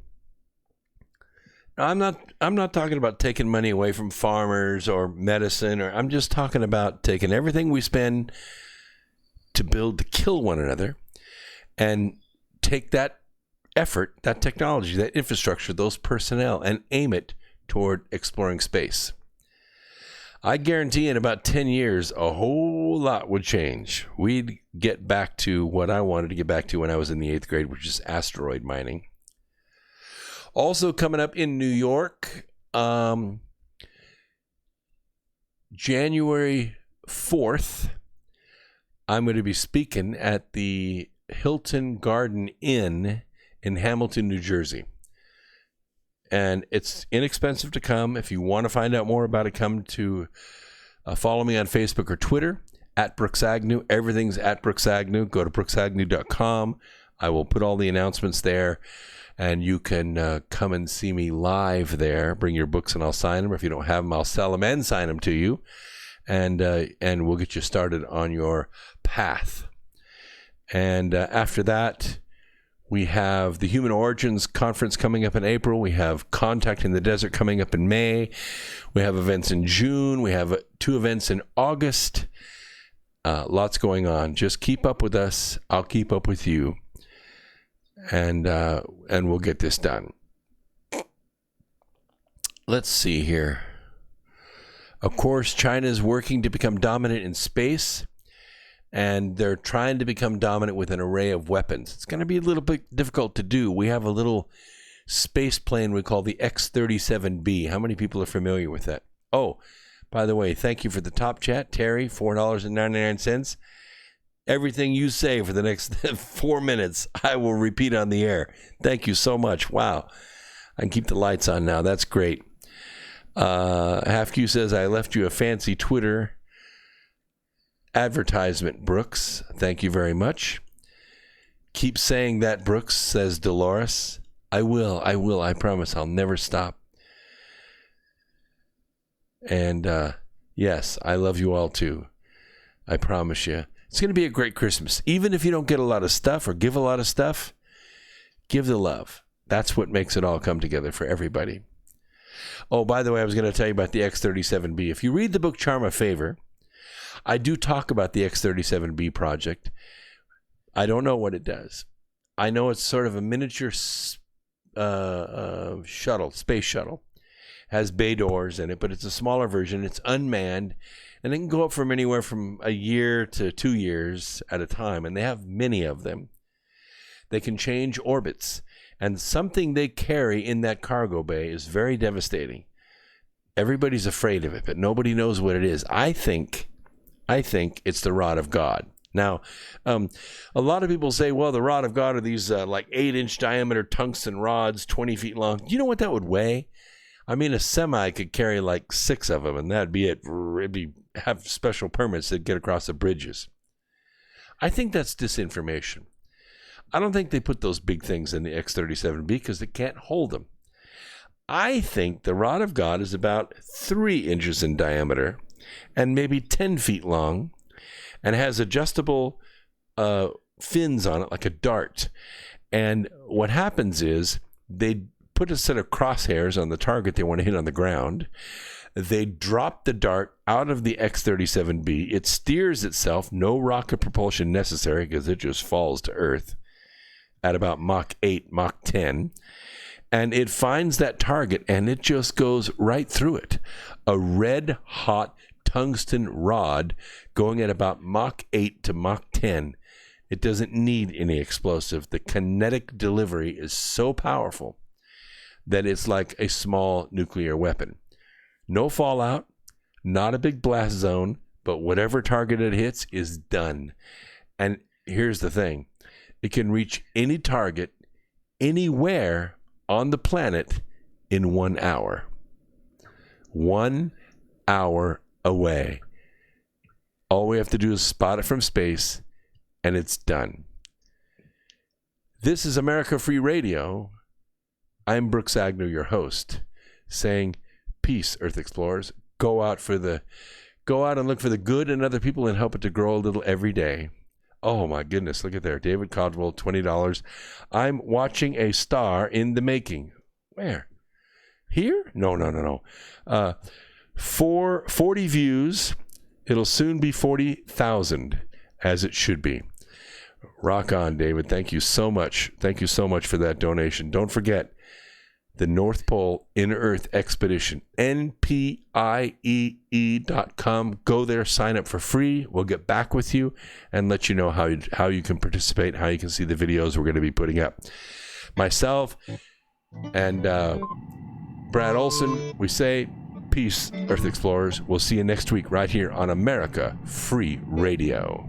I'm not talking about taking money away from farmers or medicine, or I'm just talking about taking everything we spend to build to kill one another and take that effort, that technology, that infrastructure, those personnel, and aim it toward exploring space. I guarantee in about 10 years, a whole lot would change. We'd get back to what I wanted to get back to when I was in the 8th grade, which is asteroid mining. Also coming up in New York, January 4th, I'm going to be speaking at the Hilton Garden Inn in Hamilton, New Jersey. And it's inexpensive to come. If you want to find out more about it, come to follow me on Facebook or Twitter, at Brooks Agnew. Everything's at Brooks Agnew. Go to brooksagnew.com. I will put all the announcements there. And you can come and see me live there. Bring your books and I'll sign them. If you don't have them, I'll sell them and sign them to you. And we'll get you started on your path. And after that, we have the Human Origins Conference coming up in April. We have Contact in the Desert coming up in May. We have events in June. We have 2 events in August. Lots going on. Just keep up with us. I'll keep up with you. And we'll get this done. Let's see here. Of course, China is working to become dominant in space, and they're trying to become dominant with an array of weapons. It's going to be a little bit difficult to do. We have a little space plane we call the X-37B. How many people are familiar with that? Oh, by the way, thank you for the top chat, Terry, $4.99. Everything you say for the next 4 minutes, I will repeat on the air. Thank you so much. Wow. I can keep the lights on now. That's great. Half Q says, I left you a fancy Twitter advertisement, Brooks. Thank you very much. Keep saying that, Brooks, says Dolores. I will. I promise. I'll never stop. And yes, I love you all too. I promise you. It's going to be a great Christmas. Even if you don't get a lot of stuff or give a lot of stuff, give the love. That's what makes it all come together for everybody. Oh, by the way, I was going to tell you about the X-37B. If you read the book Charm a Favor, I do talk about the X-37B project. I don't know what it does. I know it's sort of a miniature shuttle, space shuttle. Has bay doors in it, but it's a smaller version. It's unmanned, and it can go up from anywhere from a year to 2 years at a time, and they have many of them. They can change orbits, and something they carry in that cargo bay is very devastating. Everybody's afraid of it, but nobody knows what it is. I think it's the rod of God. Now, a lot of people say, well, the rod of God are these like 8-inch diameter tungsten rods, 20 feet long. Do you know what that would weigh? I mean, a semi could carry like 6 of them, and that'd be it. Have special permits that get across the bridges. I think that's disinformation. I don't think they put those big things in the X-37B because it can't hold them. I think the rod of God is about 3 inches in diameter and maybe 10 feet long and has adjustable fins on it like a dart. And what happens is they put a set of crosshairs on the target they want to hit on the ground. They drop the dart out of the X-37B. It steers itself, no rocket propulsion necessary because it just falls to Earth at about Mach 8, Mach 10. And it finds that target and it just goes right through it. A red hot tungsten rod going at about Mach 8 to Mach 10. It doesn't need any explosive. The kinetic delivery is so powerful that it's like a small nuclear weapon. No fallout, not a big blast zone, but whatever target it hits is done. And here's the thing. It can reach any target anywhere on the planet in 1 hour. 1 hour away. All we have to do is spot it from space, and it's done. This is America Free Radio. I'm Brooks Agnew, your host, saying, peace, Earth Explorers. Go out and look for the good in other people and help it to grow a little every day. Oh my goodness, look at there. David Codwell, $20. I'm watching a star in the making. Where? Here? No. 40 views. It'll soon be 40,000, as it should be. Rock on, David. Thank you so much. Thank you so much for that donation. Don't forget, the North Pole Inner Earth Expedition, npiee.com. Go there, sign up for free. We'll get back with you and let you know how you can participate, how you can see the videos we're going to be putting up. Myself and Brad Olson, we say peace, Earth Explorers. We'll see you next week right here on America Free Radio.